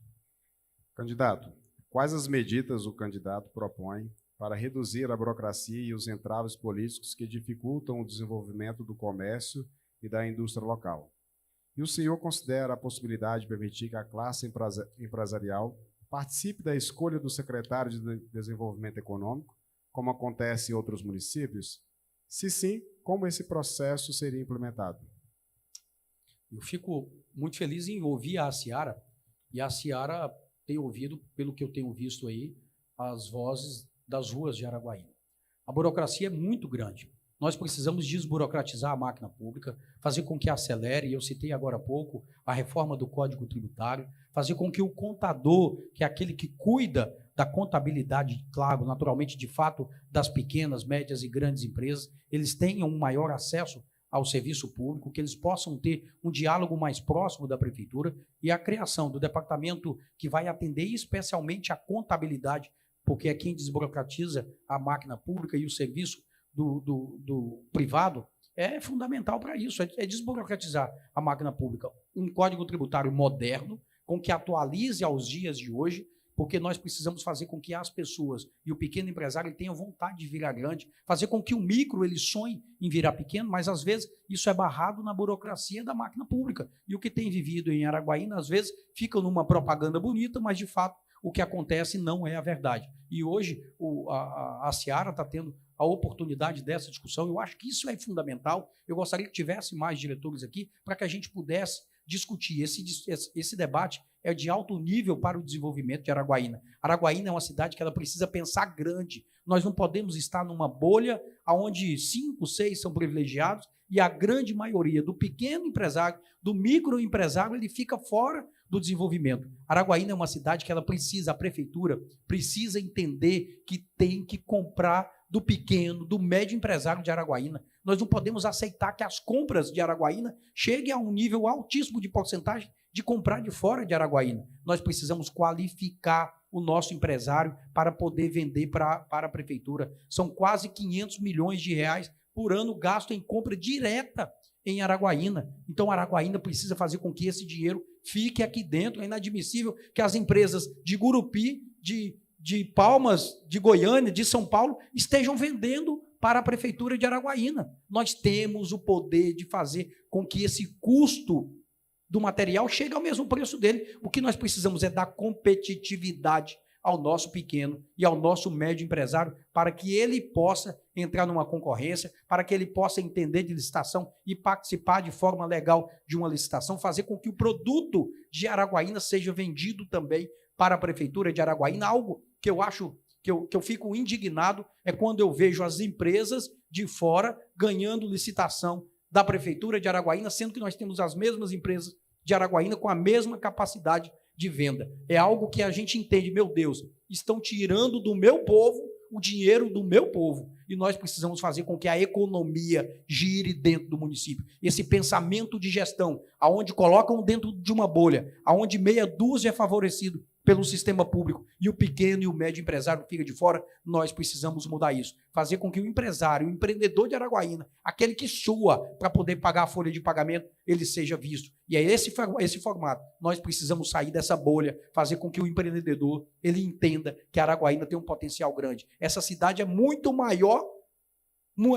Candidato, quais as medidas o candidato propõe para reduzir a burocracia e os entraves políticos que dificultam o desenvolvimento do comércio e da indústria local? E o senhor considera a possibilidade de permitir que a classe empresarial participe da escolha do secretário de Desenvolvimento Econômico, como acontece em outros municípios? Se sim, como esse processo seria implementado? Eu fico muito feliz em ouvir a Ciara, e a Ciara tem ouvido, pelo que eu tenho visto aí, as vozes das ruas de Araguaína. A burocracia é muito grande. Nós precisamos desburocratizar a máquina pública, fazer com que acelere, eu citei agora há pouco, a reforma do Código Tributário, fazer com que o contador, que é aquele que cuida da contabilidade, claro, naturalmente, de fato, das pequenas, médias e grandes empresas, eles tenham um maior acesso ao serviço público, que eles possam ter um diálogo mais próximo da prefeitura e a criação do departamento que vai atender especialmente a contabilidade, porque é quem desburocratiza a máquina pública e o serviço do privado, é fundamental para isso, é desburocratizar a máquina pública. Um código tributário moderno, com que atualize aos dias de hoje, porque nós precisamos fazer com que as pessoas e o pequeno empresário tenham vontade de virar grande, fazer com que o micro ele sonhe em virar pequeno, mas às vezes isso é barrado na burocracia da máquina pública. E o que tem vivido em Araguaína, às vezes, fica numa propaganda bonita, mas de fato o que acontece não é a verdade. E hoje a Ciara está tendo a oportunidade dessa discussão. Eu acho que isso é fundamental. Eu gostaria que tivesse mais diretores aqui para que a gente pudesse discutir. Esse debate é de alto nível para o desenvolvimento de Araguaína. Araguaína é uma cidade que ela precisa pensar grande. Nós não podemos estar numa bolha onde 5, 6 são privilegiados e a grande maioria do pequeno empresário, do microempresário, ele fica fora do desenvolvimento. Araguaína é uma cidade que ela precisa, a prefeitura precisa entender que tem que comprar do pequeno, do médio empresário de Araguaína. Nós não podemos aceitar que as compras de Araguaína cheguem a um nível altíssimo de porcentagem de comprar de fora de Araguaína. Nós precisamos qualificar o nosso empresário para poder vender para a prefeitura. São quase 500 milhões de reais por ano gasto em compra direta em Araguaína. Então, Araguaína precisa fazer com que esse dinheiro fique aqui dentro. É inadmissível que as empresas de Gurupi, de Palmas, de Goiânia, de São Paulo, estejam vendendo para a prefeitura de Araguaína. Nós temos o poder de fazer com que esse custo do material chegue ao mesmo preço dele. O que nós precisamos é dar competitividade ao nosso pequeno e ao nosso médio empresário para que ele possa entrar numa concorrência, para que ele possa entender de licitação e participar de forma legal de uma licitação, fazer com que o produto de Araguaína seja vendido também para a prefeitura de Araguaína. Algo que eu acho que eu fico indignado é quando eu vejo as empresas de fora ganhando licitação da prefeitura de Araguaína, sendo que nós temos as mesmas empresas de Araguaína com a mesma capacidade de venda. É algo que a gente entende, meu Deus, estão tirando do meu povo o dinheiro do meu povo. E nós precisamos fazer com que a economia gire dentro do município. Esse pensamento de gestão, aonde colocam dentro de uma bolha, aonde meia dúzia é favorecido pelo sistema público e o pequeno e o médio empresário fica de fora, nós precisamos mudar isso. Fazer com que o empresário, o empreendedor de Araguaína, aquele que sua para poder pagar a folha de pagamento, ele seja visto. E é esse formato. Nós precisamos sair dessa bolha, fazer com que o empreendedor ele entenda que Araguaína tem um potencial grande. Essa cidade é muito maior,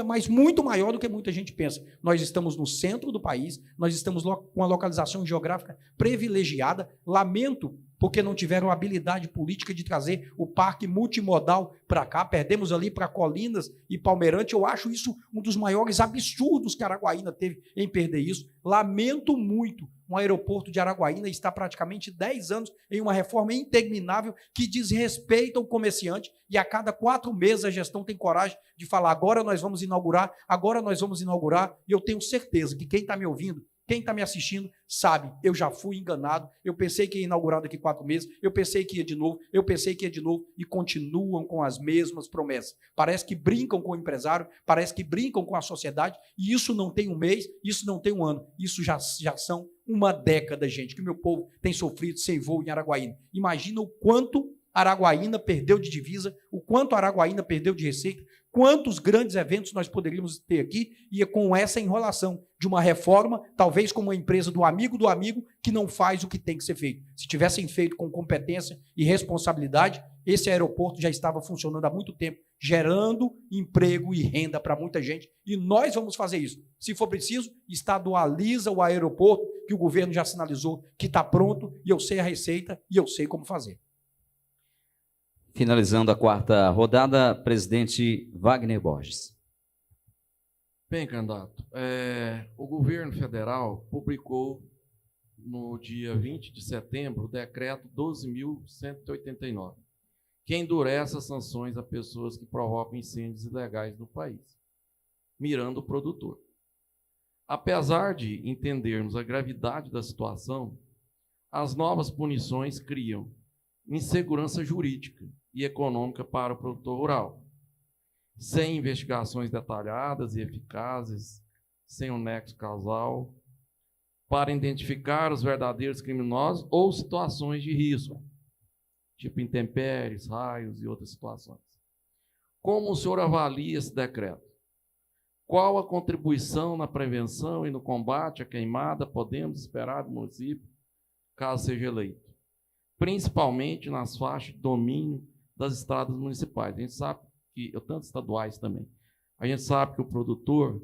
mas muito maior do que muita gente pensa. Nós estamos no centro do país, nós estamos com uma localização geográfica privilegiada. Lamento porque não tiveram habilidade política de trazer o parque multimodal para cá. Perdemos ali para Colinas e Palmeirante. Eu acho isso um dos maiores absurdos que Araguaína teve em perder isso. Lamento muito. Um aeroporto de Araguaína está praticamente 10 anos em uma reforma interminável que desrespeita o comerciante e a cada 4 meses a gestão tem coragem de falar agora nós vamos inaugurar, e eu tenho certeza que quem está me ouvindo, quem está me assistindo sabe, eu já fui enganado, eu pensei que ia inaugurar daqui 4 meses, eu pensei que ia de novo, e continuam com as mesmas promessas. Parece que brincam com o empresário, parece que brincam com a sociedade, e isso não tem um mês, isso não tem um ano, isso já são uma década, gente, que o meu povo tem sofrido sem voo em Araguaína. Imagina o quanto Araguaína perdeu de divisa, o quanto Araguaína perdeu de receita, quantos grandes eventos nós poderíamos ter aqui, e com essa enrolação de uma reforma, talvez com uma empresa do amigo que não faz o que tem que ser feito. Se tivessem feito com competência e responsabilidade, esse aeroporto já estava funcionando há muito tempo, gerando emprego e renda para muita gente, e nós vamos fazer isso. Se for preciso, estadualiza o aeroporto, que o governo já sinalizou que está pronto, e eu sei a receita, e eu sei como fazer. Finalizando a quarta rodada, presidente Wagner Borges. Bem, candidato, o governo federal publicou no dia 20 de setembro o decreto 12.189, que endurece as sanções a pessoas que provocam incêndios ilegais no país, mirando o produtor. Apesar de entendermos a gravidade da situação, as novas punições criam insegurança jurídica e econômica para o produtor rural, sem investigações detalhadas e eficazes, sem um nexo causal, para identificar os verdadeiros criminosos ou situações de risco, tipo intempéries, raios e outras situações. Como o senhor avalia esse decreto? Qual a contribuição na prevenção e no combate à queimada podemos esperar do município, caso seja eleito? Principalmente nas faixas de domínio das estradas municipais. A gente sabe que, tanto estaduais também, a gente sabe que o produtor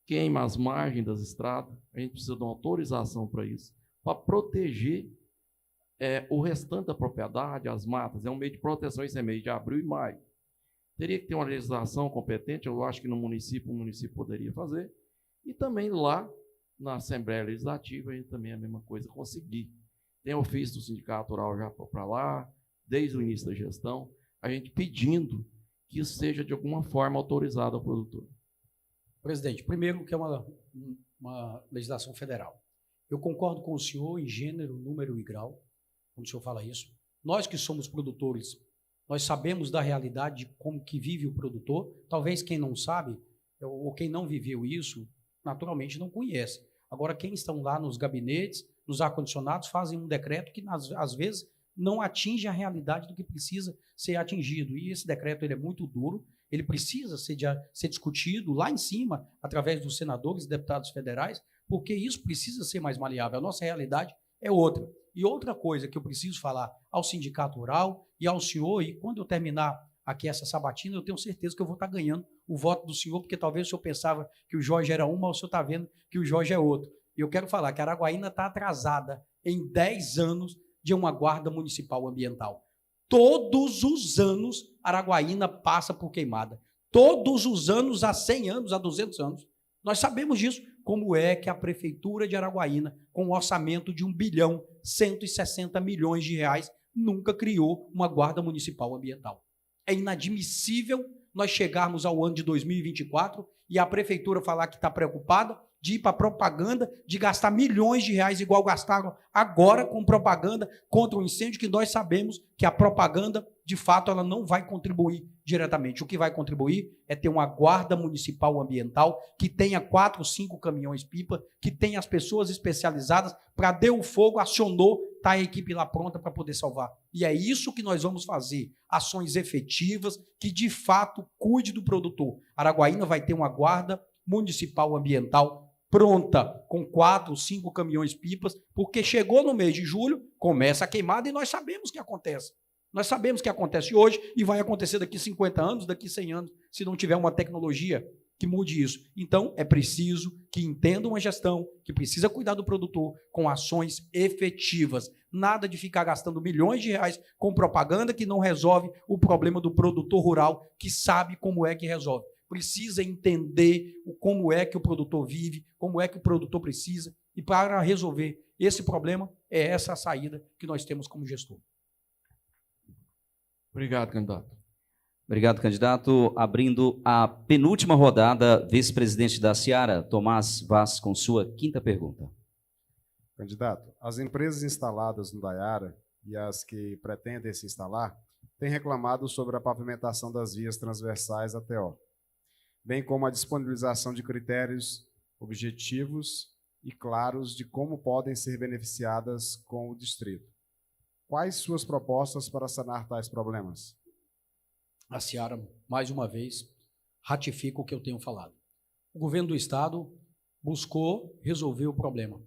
queima as margens das estradas, a gente precisa de uma autorização para isso, para proteger o restante da propriedade, as matas. É um meio de proteção, esse é mês de abril e maio. Teria que ter uma legislação competente, eu acho que no município, o município poderia fazer, e também lá, na Assembleia Legislativa, a gente também é a mesma coisa, conseguir. Tem ofício do Sindicato Rural já para lá, desde o início da gestão, a gente pedindo que isso seja de alguma forma autorizado ao produtor. Presidente, primeiro que é uma legislação federal. Eu concordo com o senhor em gênero, número e grau, quando o senhor fala isso. Nós que somos produtores, nós sabemos da realidade de como que vive o produtor. Talvez quem não sabe, ou quem não viveu isso, naturalmente não conhece. Agora, quem estão lá nos gabinetes, nos ar-condicionados, fazem um decreto que, às vezes, não atinge a realidade do que precisa ser atingido. E esse decreto ele é muito duro, ele precisa ser discutido lá em cima, através dos senadores e deputados federais, porque isso precisa ser mais maleável. A nossa realidade é outra. E outra coisa que eu preciso falar ao Sindicato Rural e ao senhor, e quando eu terminar aqui essa sabatina, eu tenho certeza que eu vou estar ganhando o voto do senhor, porque talvez o senhor pensava que o Jorge era um, mas o senhor está vendo que o Jorge é outro. E eu quero falar que a Araguaína está atrasada em 10 anos de uma guarda municipal ambiental. Todos os anos, Araguaína passa por queimada. Todos os anos, há 100 anos, há 200 anos. Nós sabemos disso. Como é que a Prefeitura de Araguaína, com um orçamento de 1.160 bilhões de reais, nunca criou uma guarda municipal ambiental? É inadmissível nós chegarmos ao ano de 2024 e a Prefeitura falar que está preocupada de ir para propaganda, de gastar milhões de reais, igual gastaram agora com propaganda contra o incêndio, que nós sabemos que a propaganda, de fato, ela não vai contribuir diretamente. O que vai contribuir é ter uma guarda municipal ambiental que tenha 4, 5 caminhões-pipa, que tenha as pessoas especializadas para deu o fogo, acionou, está a equipe lá pronta para poder salvar. E é isso que nós vamos fazer, ações efetivas que, de fato, cuide do produtor. Araguaína vai ter uma guarda municipal ambiental pronta, com 4, 5 caminhões-pipas, porque chegou no mês de julho, começa a queimada e nós sabemos o que acontece. Nós sabemos o que acontece hoje e vai acontecer daqui 50 anos, daqui 100 anos, se não tiver uma tecnologia que mude isso. Então, é preciso que entendam a gestão, que precisa cuidar do produtor com ações efetivas. Nada de ficar gastando milhões de reais com propaganda que não resolve o problema do produtor rural, que sabe como é que resolve. Precisa entender como é que o produtor vive, como é que o produtor precisa, e para resolver esse problema, é essa a saída que nós temos como gestor. Obrigado, candidato. Obrigado, candidato. Abrindo a penúltima rodada, vice-presidente da Seara, Tomás Vaz, com sua quinta pergunta. Candidato, as empresas instaladas no Daiara e as que pretendem se instalar têm reclamado sobre a pavimentação das vias transversais à TO, bem como a disponibilização de critérios objetivos e claros de como podem ser beneficiadas com o distrito. Quais suas propostas para sanar tais problemas? A Seara, mais uma vez, ratifica o que eu tenho falado. O governo do Estado buscou resolver o problema.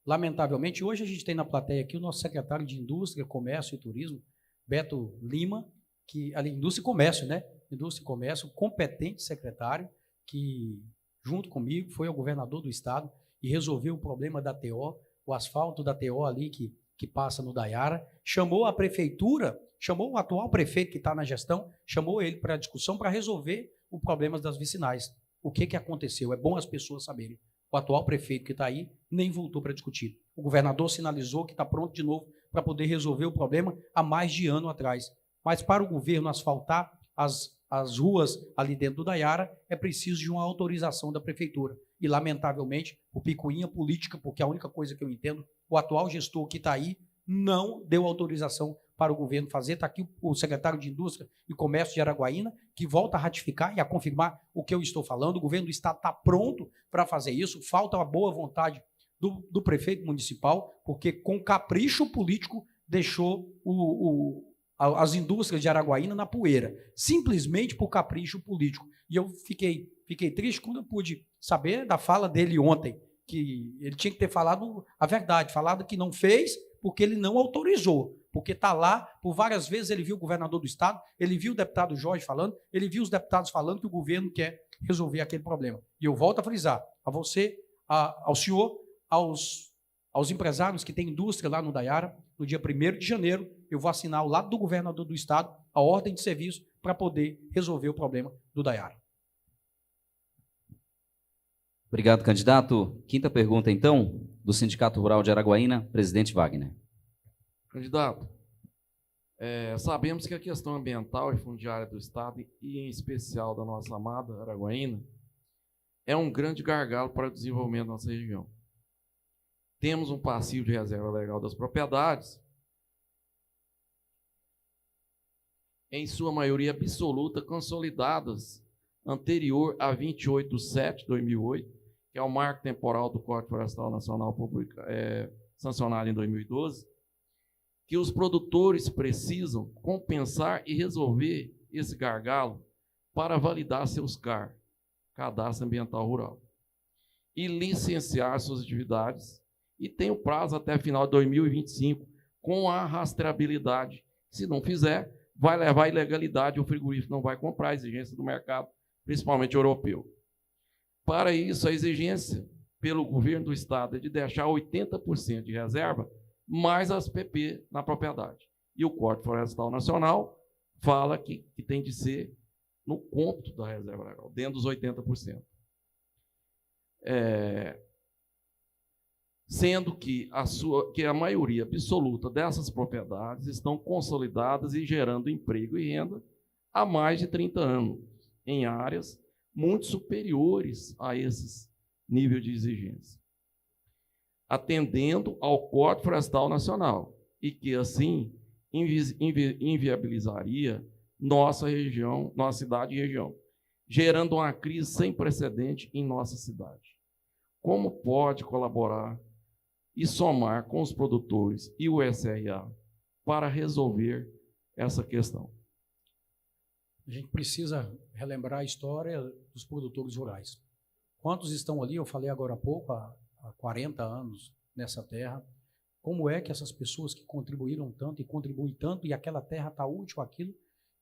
Lamentavelmente, hoje a gente tem na plateia aqui o nosso secretário de Indústria, Comércio e Turismo, Beto Lima, que ali, Indústria e Comércio, né? Indústria e Comércio, competente secretário, que, junto comigo, foi ao governador do Estado e resolveu o problema da TO, o asfalto da TO ali, que que passa no Daiara, chamou a prefeitura, chamou o atual prefeito que está na gestão, chamou ele para a discussão para resolver os problemas das vicinais. O que aconteceu? É bom as pessoas saberem. O atual prefeito que está aí nem voltou para discutir. O governador sinalizou que está pronto de novo para poder resolver o problema há mais de ano atrás. Mas para o governo asfaltar as ruas ali dentro do Daiara, é preciso de uma autorização da prefeitura. E, lamentavelmente, por picuinha política, porque a única coisa que eu entendo, o atual gestor que está aí não deu autorização para o governo fazer. Está aqui o secretário de Indústria e Comércio de Araguaína, que volta a ratificar e a confirmar o que eu estou falando. O governo do Estado está pronto para fazer isso. Falta a boa vontade do prefeito municipal, porque com capricho político deixou as indústrias de Araguaína na poeira, simplesmente por capricho político. E eu fiquei triste quando eu pude saber da fala dele ontem, que ele tinha que ter falado a verdade, falado que não fez porque ele não autorizou, porque está lá, por várias vezes ele viu o governador do estado, ele viu o deputado Jorge falando, ele viu os deputados falando que o governo quer resolver aquele problema. E eu volto a frisar, a você, ao senhor, aos empresários que têm indústria lá no Daiara, no dia 1º de janeiro, eu vou assinar ao lado do governador do estado a ordem de serviço para poder resolver o problema do Daiara. Obrigado, candidato. Quinta pergunta, então, do Sindicato Rural de Araguaína, presidente Wagner. Candidato, sabemos que a questão ambiental e fundiária do estado, e em especial da nossa amada Araguaína, é um grande gargalo para o desenvolvimento da nossa região. Temos um passivo de reserva legal das propriedades, em sua maioria absoluta, consolidadas anterior a 28/7/2008, que é o marco temporal do Código Florestal Nacional sancionado em 2012, que os produtores precisam compensar e resolver esse gargalo para validar seus CAR, Cadastro Ambiental Rural, e licenciar suas atividades, e tem o prazo até final de 2025, com a rastreabilidade. Se não fizer, vai levar à ilegalidade, o frigorífico não vai comprar, a exigência do mercado, principalmente europeu. Para isso, a exigência pelo governo do estado é de deixar 80% de reserva, mais as PP na propriedade. E o Código Florestal Nacional fala que tem de ser no cômputo da reserva legal, dentro dos 80%. Sendo que a maioria absoluta dessas propriedades estão consolidadas e gerando emprego e renda há mais de 30 anos, em áreas muito superiores a esses níveis de exigência, atendendo ao Código Florestal Nacional, e que, assim, inviabilizaria nossa região, nossa cidade e região, gerando uma crise sem precedente em nossa cidade. Como pode colaborar e somar com os produtores e o SRA para resolver essa questão? A gente precisa relembrar a história dos produtores rurais. Quantos estão ali, eu falei agora há pouco, há 40 anos nessa terra, como é que essas pessoas que contribuíram tanto e contribuem tanto, e aquela terra está útil àquilo,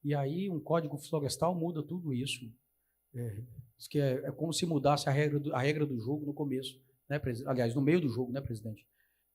e aí um código florestal muda tudo isso. É como se mudasse a regra do jogo no começo, né, aliás, no meio do jogo, né, presidente?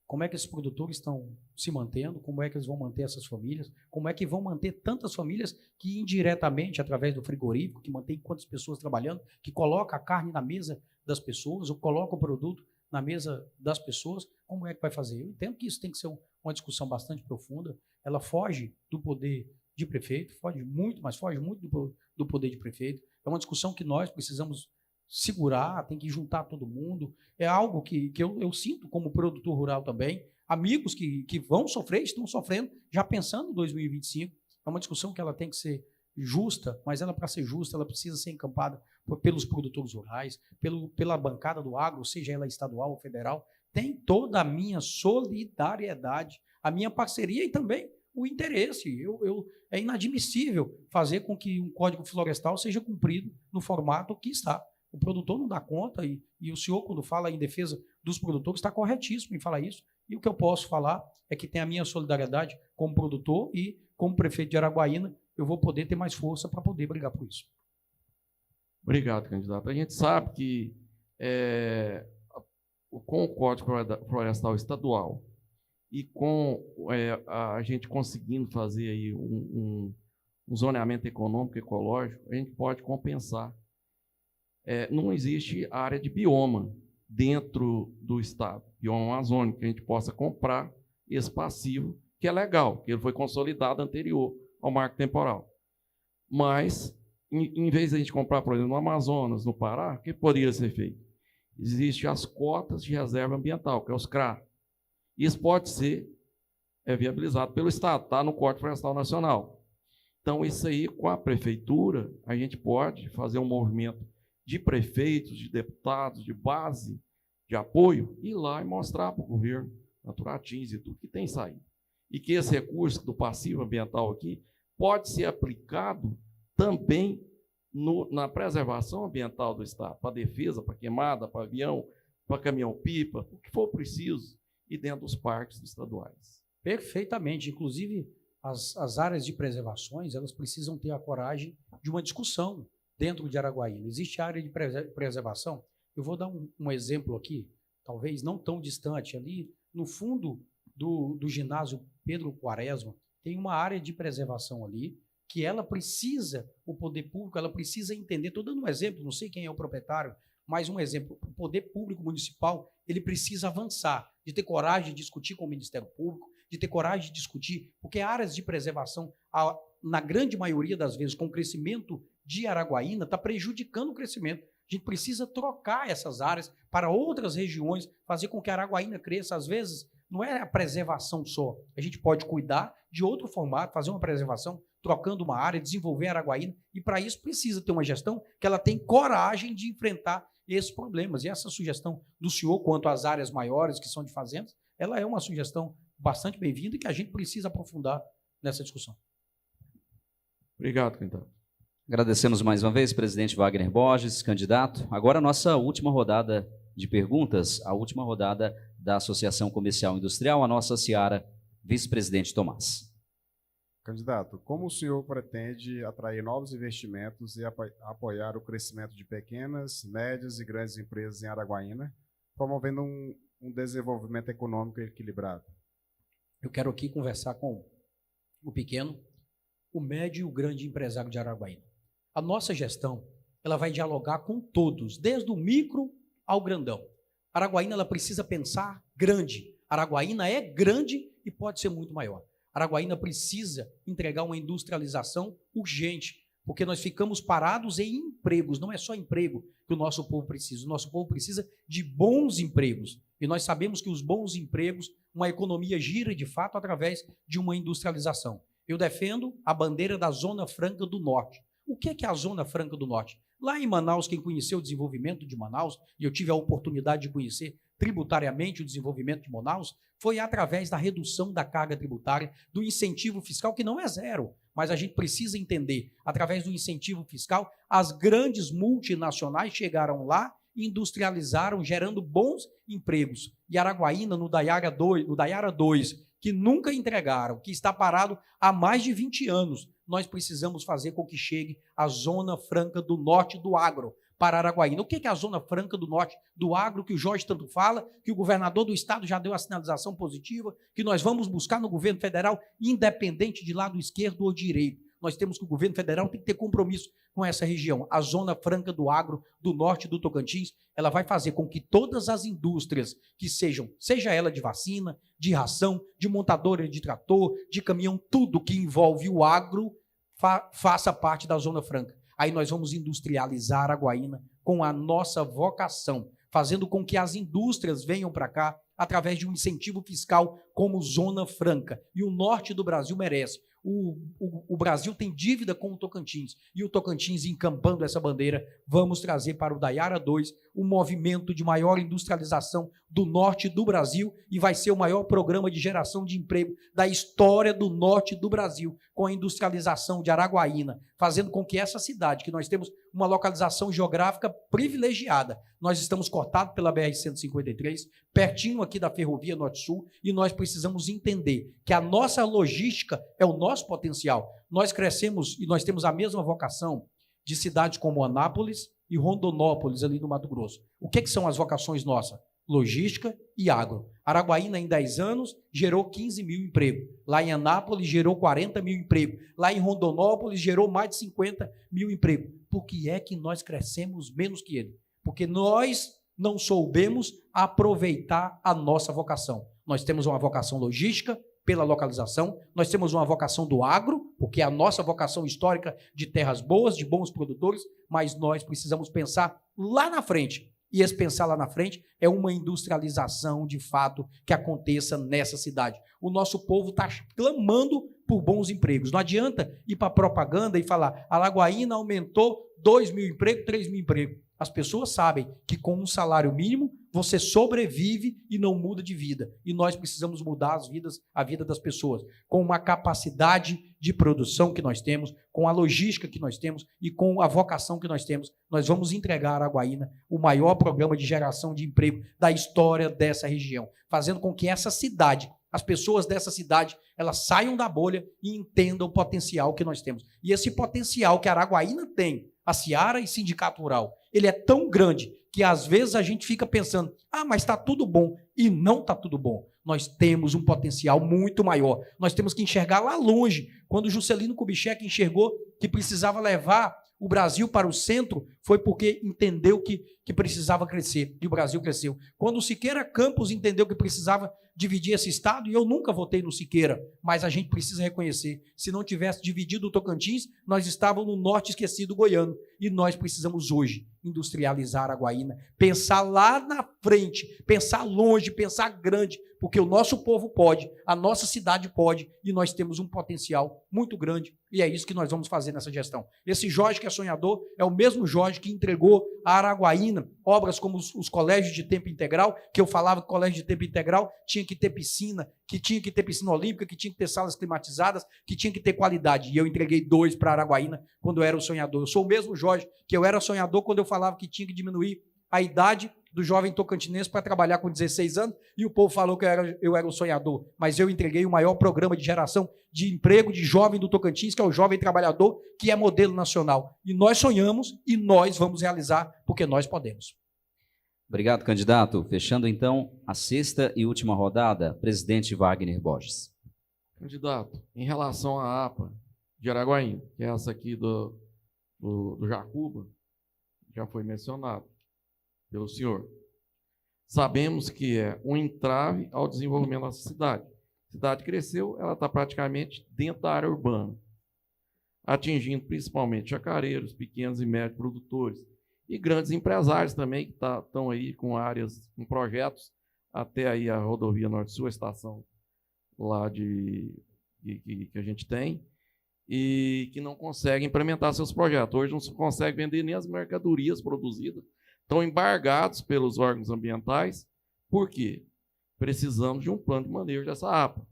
Como é que esses produtores estão se mantendo? Como é que eles vão manter essas famílias? Como é que vão manter tantas famílias que indiretamente, através do frigorífico, que mantém quantas pessoas trabalhando, que coloca a carne na mesa das pessoas, ou coloca o produto na mesa das pessoas, como é que vai fazer? Eu entendo que isso tem que ser uma discussão bastante profunda, ela foge do poder de prefeito, foge muito do poder de prefeito, é uma discussão que nós precisamos segurar, tem que juntar todo mundo, é algo que eu sinto como produtor rural também, amigos que vão sofrer, estão sofrendo, já pensando em 2025, é uma discussão que ela tem que ser justa, mas ela, para ser justa, ela precisa ser encampada pelos produtores rurais, pela bancada do agro, seja ela estadual ou federal, tem toda a minha solidariedade, a minha parceria e também o interesse. É inadmissível fazer com que um código florestal seja cumprido no formato que está. O produtor não dá conta e o senhor, quando fala em defesa dos produtores, está corretíssimo em falar isso. E o que eu posso falar é que tem a minha solidariedade como produtor e, como prefeito de Araguaína, eu vou poder ter mais força para poder brigar por isso. Obrigado, candidato. A gente sabe que com o Código Florestal Estadual e com a gente conseguindo fazer aí um zoneamento econômico, ecológico, a gente pode compensar. Não existe área de bioma dentro do estado, bioma amazônico, que a gente possa comprar esse passivo, que é legal, que ele foi consolidado anterior ao marco temporal. Mas, em vez de a gente comprar, por exemplo, no Amazonas, no Pará, o que poderia ser feito? Existem as cotas de reserva ambiental, que é os CRA. Isso pode ser viabilizado pelo Estado, está no Código Florestal Nacional. Então, isso aí, com a prefeitura, a gente pode fazer um movimento de prefeitos, de deputados, de base, de apoio, ir lá e mostrar para o governo, Naturatins e tudo que tem saído. E que esse recurso do passivo ambiental aqui pode ser aplicado também na preservação ambiental do Estado, para defesa, para queimada, para avião, para caminhão-pipa, o que for preciso, e dentro dos parques estaduais. Perfeitamente. Inclusive, as áreas de preservações, elas precisam ter a coragem de uma discussão dentro de Araguaína. Existe área de preservação? Eu vou dar um exemplo aqui, talvez não tão distante, ali no fundo do ginásio Pedro Quaresma, tem uma área de preservação ali, que ela precisa, o poder público, ela precisa entender, estou dando um exemplo, não sei quem é o proprietário, mas um exemplo, o poder público municipal, ele precisa avançar, de ter coragem de discutir com o Ministério Público, de ter coragem de discutir, porque áreas de preservação, na grande maioria das vezes, com o crescimento de Araguaína, está prejudicando o crescimento. A gente precisa trocar essas áreas para outras regiões, fazer com que a Araguaína cresça. Às vezes, não é a preservação só. A gente pode cuidar de outro formato, fazer uma preservação, trocando uma área, desenvolver a Araguaína, e para isso precisa ter uma gestão que ela tem coragem de enfrentar esses problemas. E essa sugestão do senhor quanto às áreas maiores que são de fazendas, ela é uma sugestão bastante bem-vinda e que a gente precisa aprofundar nessa discussão. Obrigado, candidato. Agradecemos mais uma vez, presidente Wagner Borges, candidato. Agora a nossa última rodada de perguntas, a última rodada da Associação Comercial e Industrial, a nossa Ciara, vice-presidente Tomás. Candidato, como o senhor pretende atrair novos investimentos e apoiar o crescimento de pequenas, médias e grandes empresas em Araguaína, promovendo um desenvolvimento econômico equilibrado? Eu quero aqui conversar com o pequeno, o médio e o grande empresário de Araguaína. A nossa gestão, ela vai dialogar com todos, desde o micro ao grandão. Araguaína, ela precisa pensar grande. Araguaína é grande e pode ser muito maior. Araguaína precisa entregar uma industrialização urgente, porque nós ficamos parados em empregos. Não é só emprego que o nosso povo precisa. O nosso povo precisa de bons empregos. E nós sabemos que os bons empregos, uma economia gira de fato através de uma industrialização. Eu defendo a bandeira da Zona Franca do Norte. O que é a Zona Franca do Norte? Lá em Manaus, quem conheceu o desenvolvimento de Manaus, e eu tive a oportunidade de conhecer tributariamente o desenvolvimento de Manaus, foi através da redução da carga tributária, do incentivo fiscal, que não é zero, mas a gente precisa entender, através do incentivo fiscal, as grandes multinacionais chegaram lá, industrializaram, gerando bons empregos. E Araguaína, no Daiara 2, que nunca entregaram, que está parado há mais de 20 anos, nós precisamos fazer com que chegue a Zona Franca do Norte do Agro para Araguaína. O que é a Zona Franca do Norte do Agro, que o Jorge tanto fala, que o governador do estado já deu a sinalização positiva, que nós vamos buscar no governo federal, independente de lado esquerdo ou direito. Nós temos que o governo federal tem que ter compromisso com essa região. A Zona Franca do Agro do Norte do Tocantins, ela vai fazer com que todas as indústrias que seja ela de vacina, de ração, de montadora de trator, de caminhão, tudo que envolve o agro, faça parte da Zona Franca. Aí nós vamos industrializar Araguaína com a nossa vocação, fazendo com que as indústrias venham para cá através de um incentivo fiscal como Zona Franca. E o norte do Brasil merece. O Brasil tem dívida com o Tocantins, e o Tocantins, encampando essa bandeira, vamos trazer para o Daiara 2 o movimento de maior industrialização do norte do Brasil, e vai ser o maior programa de geração de emprego da história do norte do Brasil, com a industrialização de Araguaína, fazendo com que essa cidade, que nós temos uma localização geográfica privilegiada, nós estamos cortados pela BR-153, pertinho aqui da Ferrovia Norte-Sul, e nós precisamos entender que a nossa logística é o nosso potencial. Nós crescemos e nós temos a mesma vocação de cidades como Anápolis e Rondonópolis, ali no Mato Grosso. O que são as vocações nossas? logística e agro. Araguaína, em 10 anos, gerou 15 mil empregos. Lá em Anápolis, gerou 40 mil empregos. Lá em Rondonópolis, gerou mais de 50 mil empregos. Por que é que nós crescemos menos que ele? Porque nós não soubemos aproveitar a nossa vocação. Nós temos uma vocação logística, pela localização, nós temos uma vocação do agro, porque é a nossa vocação histórica de terras boas, de bons produtores, mas nós precisamos pensar lá na frente. E esse pensar lá na frente é uma industrialização, de fato, que aconteça nessa cidade. O nosso povo está clamando por bons empregos. Não adianta ir para a propaganda e falar, Araguaína aumentou 2 mil empregos, 3 mil empregos. As pessoas sabem que com um salário mínimo você sobrevive e não muda de vida. E nós precisamos mudar a vida das pessoas, com uma capacidade de produção que nós temos, com a logística que nós temos e com a vocação que nós temos. Nós vamos entregar a Araguaína o maior programa de geração de emprego da história dessa região, fazendo com que essa cidade, as pessoas dessa cidade, elas saiam da bolha e entendam o potencial que nós temos. E esse potencial que a Araguaína tem, a Seara e Sindicato Rural, ele é tão grande que às vezes a gente fica pensando, mas está tudo bom, e não está tudo bom. Nós temos um potencial muito maior. Nós temos que enxergar lá longe. Quando Juscelino Kubitschek enxergou que precisava levar o Brasil para o centro, foi porque entendeu que precisava crescer, e o Brasil cresceu. Quando o Siqueira Campos entendeu que precisava dividir esse estado, e eu nunca votei no Siqueira, mas a gente precisa reconhecer, se não tivesse dividido o Tocantins, nós estávamos no norte esquecido goiano, e nós precisamos hoje industrializar a Araguaína, pensar lá na frente, pensar longe, pensar grande, porque o nosso povo pode, a nossa cidade pode, e nós temos um potencial muito grande, e é isso que nós vamos fazer nessa gestão. Esse Jorge que é sonhador é o mesmo Jorge que entregou a Araguaína obras como os colégios de tempo integral, que eu falava que o colégio de tempo integral tinha que ter piscina, que tinha que ter piscina olímpica, que tinha que ter salas climatizadas, que tinha que ter qualidade. E eu entreguei 2 para Araguaína quando eu era o sonhador. Eu sou o mesmo Jorge que eu era sonhador quando eu falava que tinha que diminuir a idade do jovem tocantinense para trabalhar com 16 anos, e o povo falou que eu era um sonhador, mas eu entreguei o maior programa de geração de emprego de jovem do Tocantins, que é o jovem trabalhador, que é modelo nacional. E nós sonhamos e nós vamos realizar, porque nós podemos. Obrigado, candidato. Fechando, então, a 6ª e última rodada, presidente Wagner Borges. Candidato, em relação à APA de Araguaína, que é essa aqui do Jacuba, já foi mencionado pelo senhor. Sabemos que é um entrave ao desenvolvimento da cidade. A cidade cresceu, ela está praticamente dentro da área urbana, atingindo principalmente chacareiros, pequenos e médios produtores e grandes empresários também que estão aí com áreas, com projetos, até aí a rodovia Norte-Sul, a estação lá que a gente tem, e que não conseguem implementar seus projetos. Hoje não se consegue vender nem as mercadorias produzidas, estão embargados pelos órgãos ambientais. Por quê? Precisamos de um plano de manejo dessa APA,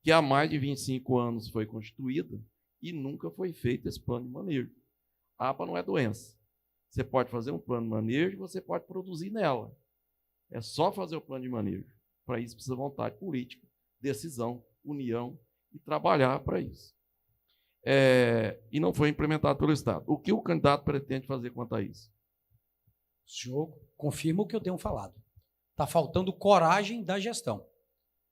que há mais de 25 anos foi constituída e nunca foi feito esse plano de manejo. A APA não é doença. Você pode fazer um plano de manejo e você pode produzir nela. É só fazer o plano de manejo. Para isso precisa vontade política, decisão, união e trabalhar para isso. E não foi implementado pelo Estado. O que o candidato pretende fazer quanto a isso? O senhor confirma o que eu tenho falado. Está faltando coragem da gestão.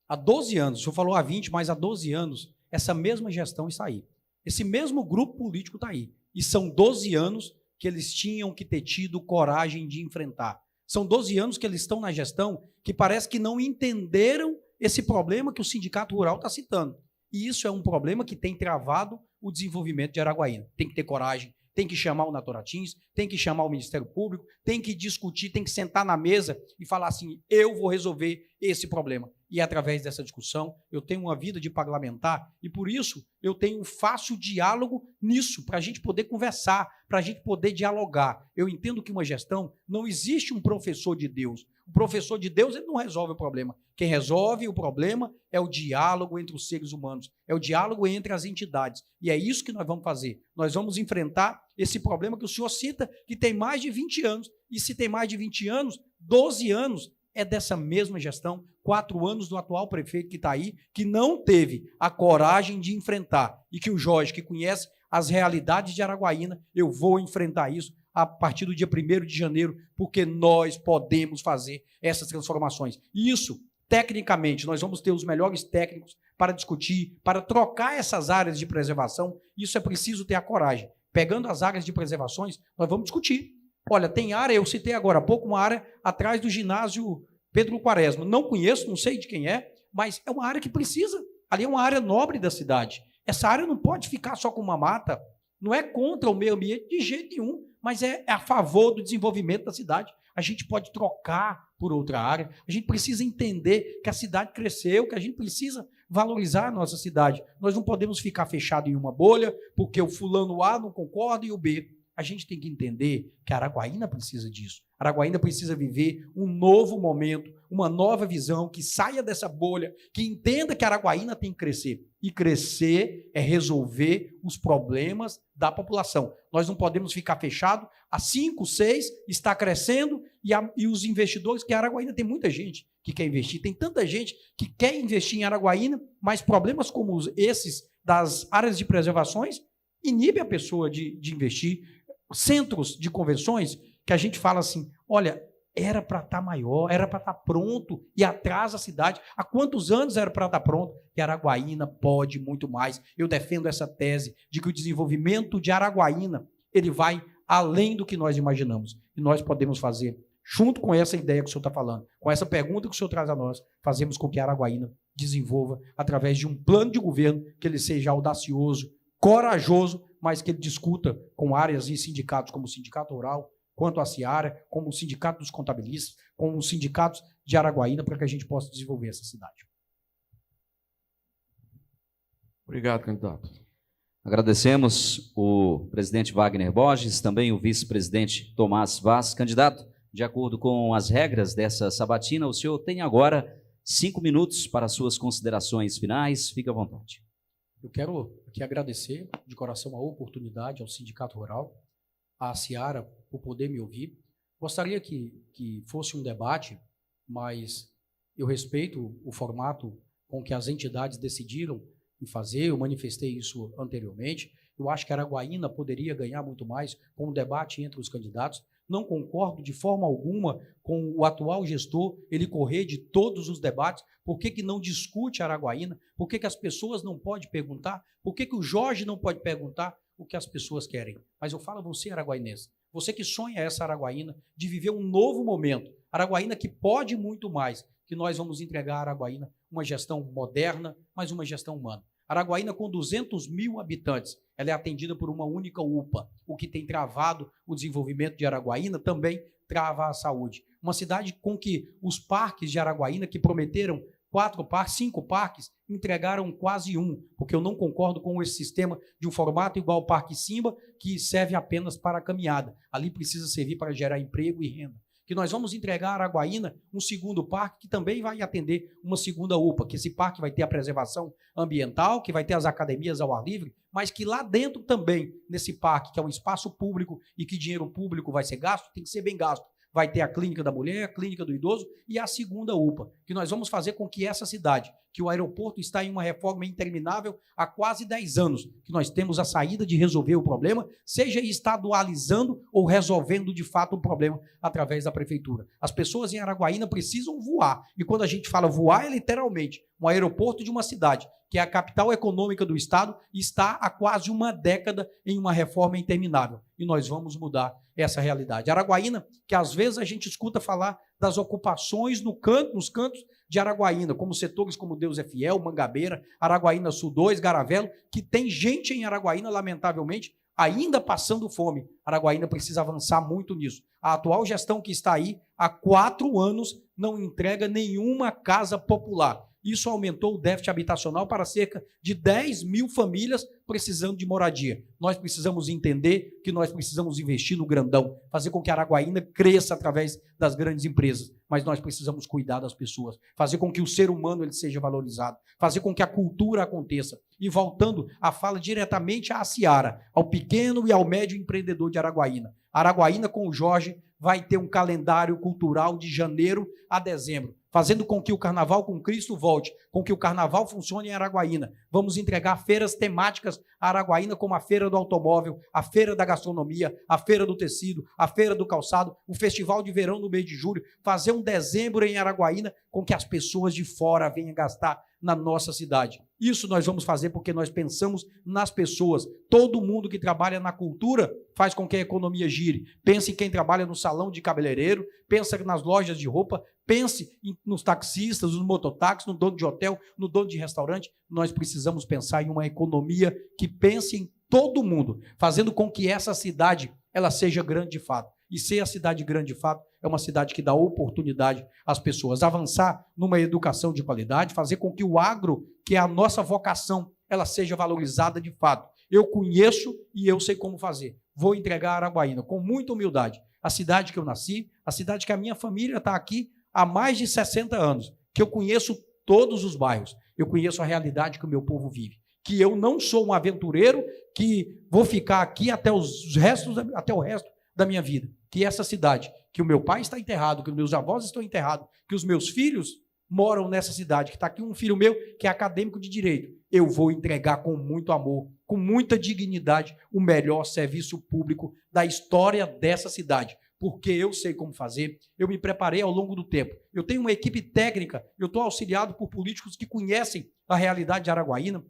Há 12 anos, o senhor falou há 20, mas há 12 anos, essa mesma gestão está aí. Esse mesmo grupo político está aí. E são 12 anos que eles tinham que ter tido coragem de enfrentar. São 12 anos que eles estão na gestão que parece que não entenderam esse problema que o Sindicato Rural está citando. E isso é um problema que tem travado o desenvolvimento de Araguaína. Tem que ter coragem, tem que chamar o Naturatins, tem que chamar o Ministério Público, tem que discutir, tem que sentar na mesa e falar assim, eu vou resolver esse problema. E através dessa discussão, eu tenho uma vida de parlamentar e por isso eu tenho um fácil diálogo nisso, para a gente poder conversar, para a gente poder dialogar. Eu entendo que uma gestão, não existe um professor de Deus. O professor de Deus, ele não resolve o problema. Quem resolve o problema é o diálogo entre os seres humanos, é o diálogo entre as entidades. E é isso que nós vamos fazer. Nós vamos enfrentar esse problema que o senhor cita, que tem mais de 20 anos. E se tem mais de 20 anos, 12 anos é dessa mesma gestão, 4 anos do atual prefeito que está aí, que não teve a coragem de enfrentar. E que o Jorge, que conhece as realidades de Araguaína, eu vou enfrentar isso a partir do dia 1º de janeiro, porque nós podemos fazer essas transformações. E isso, tecnicamente, nós vamos ter os melhores técnicos para discutir, para trocar essas áreas de preservação. Isso é preciso ter a coragem. Pegando as áreas de preservações, nós vamos discutir. Olha, tem área, eu citei agora há pouco, uma área atrás do ginásio Pedro Quaresma. Não conheço, não sei de quem é, mas é uma área que precisa. Ali é uma área nobre da cidade. Essa área não pode ficar só com uma mata. Não é contra o meio ambiente de jeito nenhum, mas é a favor do desenvolvimento da cidade. A gente pode trocar por outra área. A gente precisa entender que a cidade cresceu, que a gente precisa valorizar a nossa cidade. Nós não podemos ficar fechado em uma bolha, porque o fulano A não concorda e o B. A gente tem que entender que a Araguaína precisa disso. A Araguaína precisa viver um novo momento, uma nova visão, que saia dessa bolha, que entenda que a Araguaína tem que crescer. E crescer é resolver os problemas da população. Nós não podemos ficar fechado há 5, 6, está crescendo, e os investidores, que a Araguaína tem muita gente que quer investir, tem tanta gente que quer investir em Araguaína, mas problemas como esses das áreas de preservações inibe a pessoa de investir. Centros de convenções que a gente fala assim, olha, era para estar maior, era para estar pronto e atrasa a cidade. Há quantos anos era para estar pronto? E Araguaína pode muito mais. Eu defendo essa tese de que o desenvolvimento de Araguaína ele vai além do que nós imaginamos. E nós podemos fazer, junto com essa ideia que o senhor está falando, com essa pergunta que o senhor traz a nós, fazemos com que a Araguaína desenvolva através de um plano de governo que ele seja audacioso, corajoso, mas que ele discuta com áreas e sindicatos como o Sindicato Rural, quanto a Ciara, como o Sindicato dos Contabilistas, como os sindicatos de Araguaína, para que a gente possa desenvolver essa cidade. Obrigado, candidato. Agradecemos o presidente Wagner Borges, também o vice-presidente Tomás Vaz. Candidato, de acordo com as regras dessa sabatina, o senhor tem agora 5 minutos para suas considerações finais. Fique à vontade. Eu quero aqui agradecer de coração a oportunidade ao Sindicato Rural, à Ciara, por poder me ouvir. Gostaria que fosse um debate, mas eu respeito o formato com que as entidades decidiram em fazer, eu manifestei isso anteriormente. Eu acho que Araguaína poderia ganhar muito mais com o debate entre os candidatos. Não concordo de forma alguma com o atual gestor, ele correr de todos os debates. Por que não discute Araguaína? Por que as pessoas não podem perguntar? Por que o Jorge não pode perguntar o que as pessoas querem? Mas eu falo a você, araguainense, você que sonha essa Araguaína, de viver um novo momento, Araguaína que pode muito mais, que nós vamos entregar a Araguaína uma gestão moderna, mas uma gestão humana. Araguaína, com 200 mil habitantes, ela é atendida por uma única UPA. O que tem travado o desenvolvimento de Araguaína também trava a saúde. Uma cidade com que os parques de Araguaína, que prometeram 4 parques, 5 parques, entregaram quase 1, porque eu não concordo com esse sistema de um formato igual ao Parque Simba, que serve apenas para a caminhada. Ali precisa servir para gerar emprego e renda. Que nós vamos entregar a Araguaína um segundo parque que também vai atender uma segunda UPA, que esse parque vai ter a preservação ambiental, que vai ter as academias ao ar livre, mas que lá dentro também, nesse parque, que é um espaço público e que dinheiro público vai ser gasto, tem que ser bem gasto. Vai ter a clínica da mulher, a clínica do idoso e a segunda UPA, que nós vamos fazer com que essa cidade, que o aeroporto está em uma reforma interminável há quase 10 anos, que nós temos a saída de resolver o problema, seja estadualizando ou resolvendo de fato o problema através da prefeitura. As pessoas em Araguaína precisam voar, e quando a gente fala voar é literalmente um aeroporto de uma cidade, que é a capital econômica do estado, está há quase uma década em uma reforma interminável. E nós vamos mudar essa realidade. Araguaína, que às vezes a gente escuta falar das ocupações nos cantos de Araguaína, como setores como Deus é Fiel, Mangabeira, Araguaína Sul 2, Garavelo, que tem gente em Araguaína, lamentavelmente, ainda passando fome. Araguaína precisa avançar muito nisso. A atual gestão que está aí, há 4 anos, não entrega nenhuma casa popular. Isso aumentou o déficit habitacional para cerca de 10 mil famílias precisando de moradia. Nós precisamos entender que nós precisamos investir no grandão, fazer com que a Araguaína cresça através das grandes empresas, mas nós precisamos cuidar das pessoas, fazer com que o ser humano ele seja valorizado, fazer com que a cultura aconteça. E voltando a fala diretamente à Ciara, ao pequeno e ao médio empreendedor de Araguaína. Araguaína com o Jorge vai ter um calendário cultural de janeiro a dezembro, fazendo com que o Carnaval com Cristo volte, com que o Carnaval funcione em Araguaína. Vamos entregar feiras temáticas a Araguaína, como a Feira do Automóvel, a Feira da Gastronomia, a Feira do Tecido, a Feira do Calçado, o Festival de Verão no mês de julho, fazer um dezembro em Araguaína com que as pessoas de fora venham gastar na nossa cidade. Isso nós vamos fazer porque nós pensamos nas pessoas. Todo mundo que trabalha na cultura faz com que a economia gire. Pense em quem trabalha no salão de cabeleireiro, pensa nas lojas de roupa, pense nos taxistas, nos mototáxis, no dono de hotel, no dono de restaurante. Nós precisamos pensar em uma economia que pense em todo mundo, fazendo com que essa cidade ela seja grande de fato. E ser a cidade grande de fato é uma cidade que dá oportunidade às pessoas avançar numa educação de qualidade, fazer com que o agro, que é a nossa vocação, ela seja valorizada de fato. Eu conheço e eu sei como fazer. Vou entregar a Araguaína com muita humildade. A cidade que eu nasci, a cidade que a minha família está aqui há mais de 60 anos, que eu conheço todos os bairros, eu conheço a realidade que o meu povo vive, que eu não sou um aventureiro que vou ficar aqui até o resto da minha vida, que essa cidade, que o meu pai está enterrado, que os meus avós estão enterrados, que os meus filhos moram nessa cidade, que está aqui um filho meu que é acadêmico de direito, eu vou entregar com muito amor, com muita dignidade, o melhor serviço público da história dessa cidade, porque eu sei como fazer, eu me preparei ao longo do tempo, eu tenho uma equipe técnica, eu estou auxiliado por políticos que conhecem a realidade de Araguaína.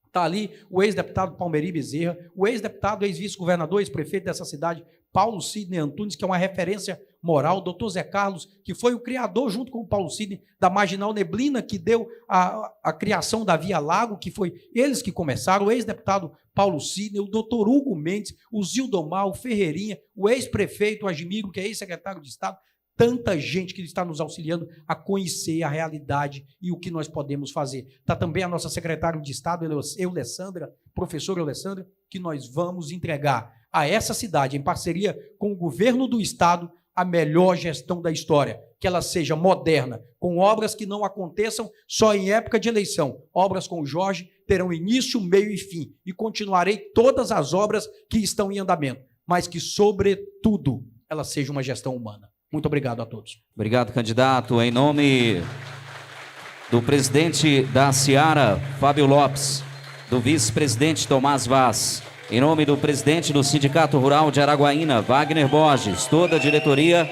Está ali o ex-deputado Palmeri Bezerra, o ex-deputado, ex-vice-governador, ex-prefeito dessa cidade, Paulo Sidney Antunes, que é uma referência moral, doutor Zé Carlos, que foi o criador, junto com o Paulo Sidney, da Marginal Neblina, que deu a criação da Via Lago, que foi eles que começaram, o ex-deputado Paulo Sidney, o doutor Hugo Mendes, o Zildomar, o Ferreirinha, o ex-prefeito Agimiro, que é ex-secretário de Estado, tanta gente que está nos auxiliando a conhecer a realidade e o que nós podemos fazer. Está também a nossa secretária de Estado, Eulessandra, professora Eulessandra, que nós vamos entregar a essa cidade, em parceria com o governo do Estado, a melhor gestão da história, que ela seja moderna, com obras que não aconteçam só em época de eleição. Obras com o Jorge terão início, meio e fim, e continuarei todas as obras que estão em andamento, mas que, sobretudo, ela seja uma gestão humana. Muito obrigado a todos. Obrigado, candidato. Em nome do presidente da Ciara, Fábio Lopes, do vice-presidente Tomás Vaz, em nome do presidente do Sindicato Rural de Araguaína, Wagner Borges, toda a diretoria,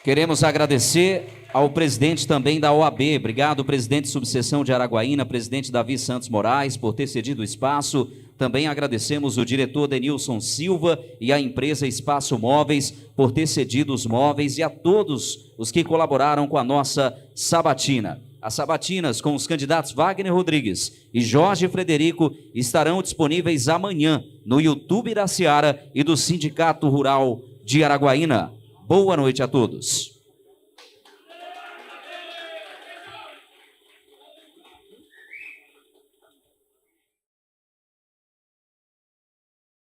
queremos agradecer ao presidente também da OAB. Obrigado, presidente de subseção de Araguaína, presidente Davi Santos Moraes, por ter cedido o espaço. Também agradecemos o diretor Denilson Silva e a empresa Espaço Móveis por ter cedido os móveis e a todos os que colaboraram com a nossa sabatina. As sabatinas com os candidatos Wagner Rodrigues e Jorge Frederico estarão disponíveis amanhã no YouTube da Ciara e do Sindicato Rural de Araguaína. Boa noite a todos.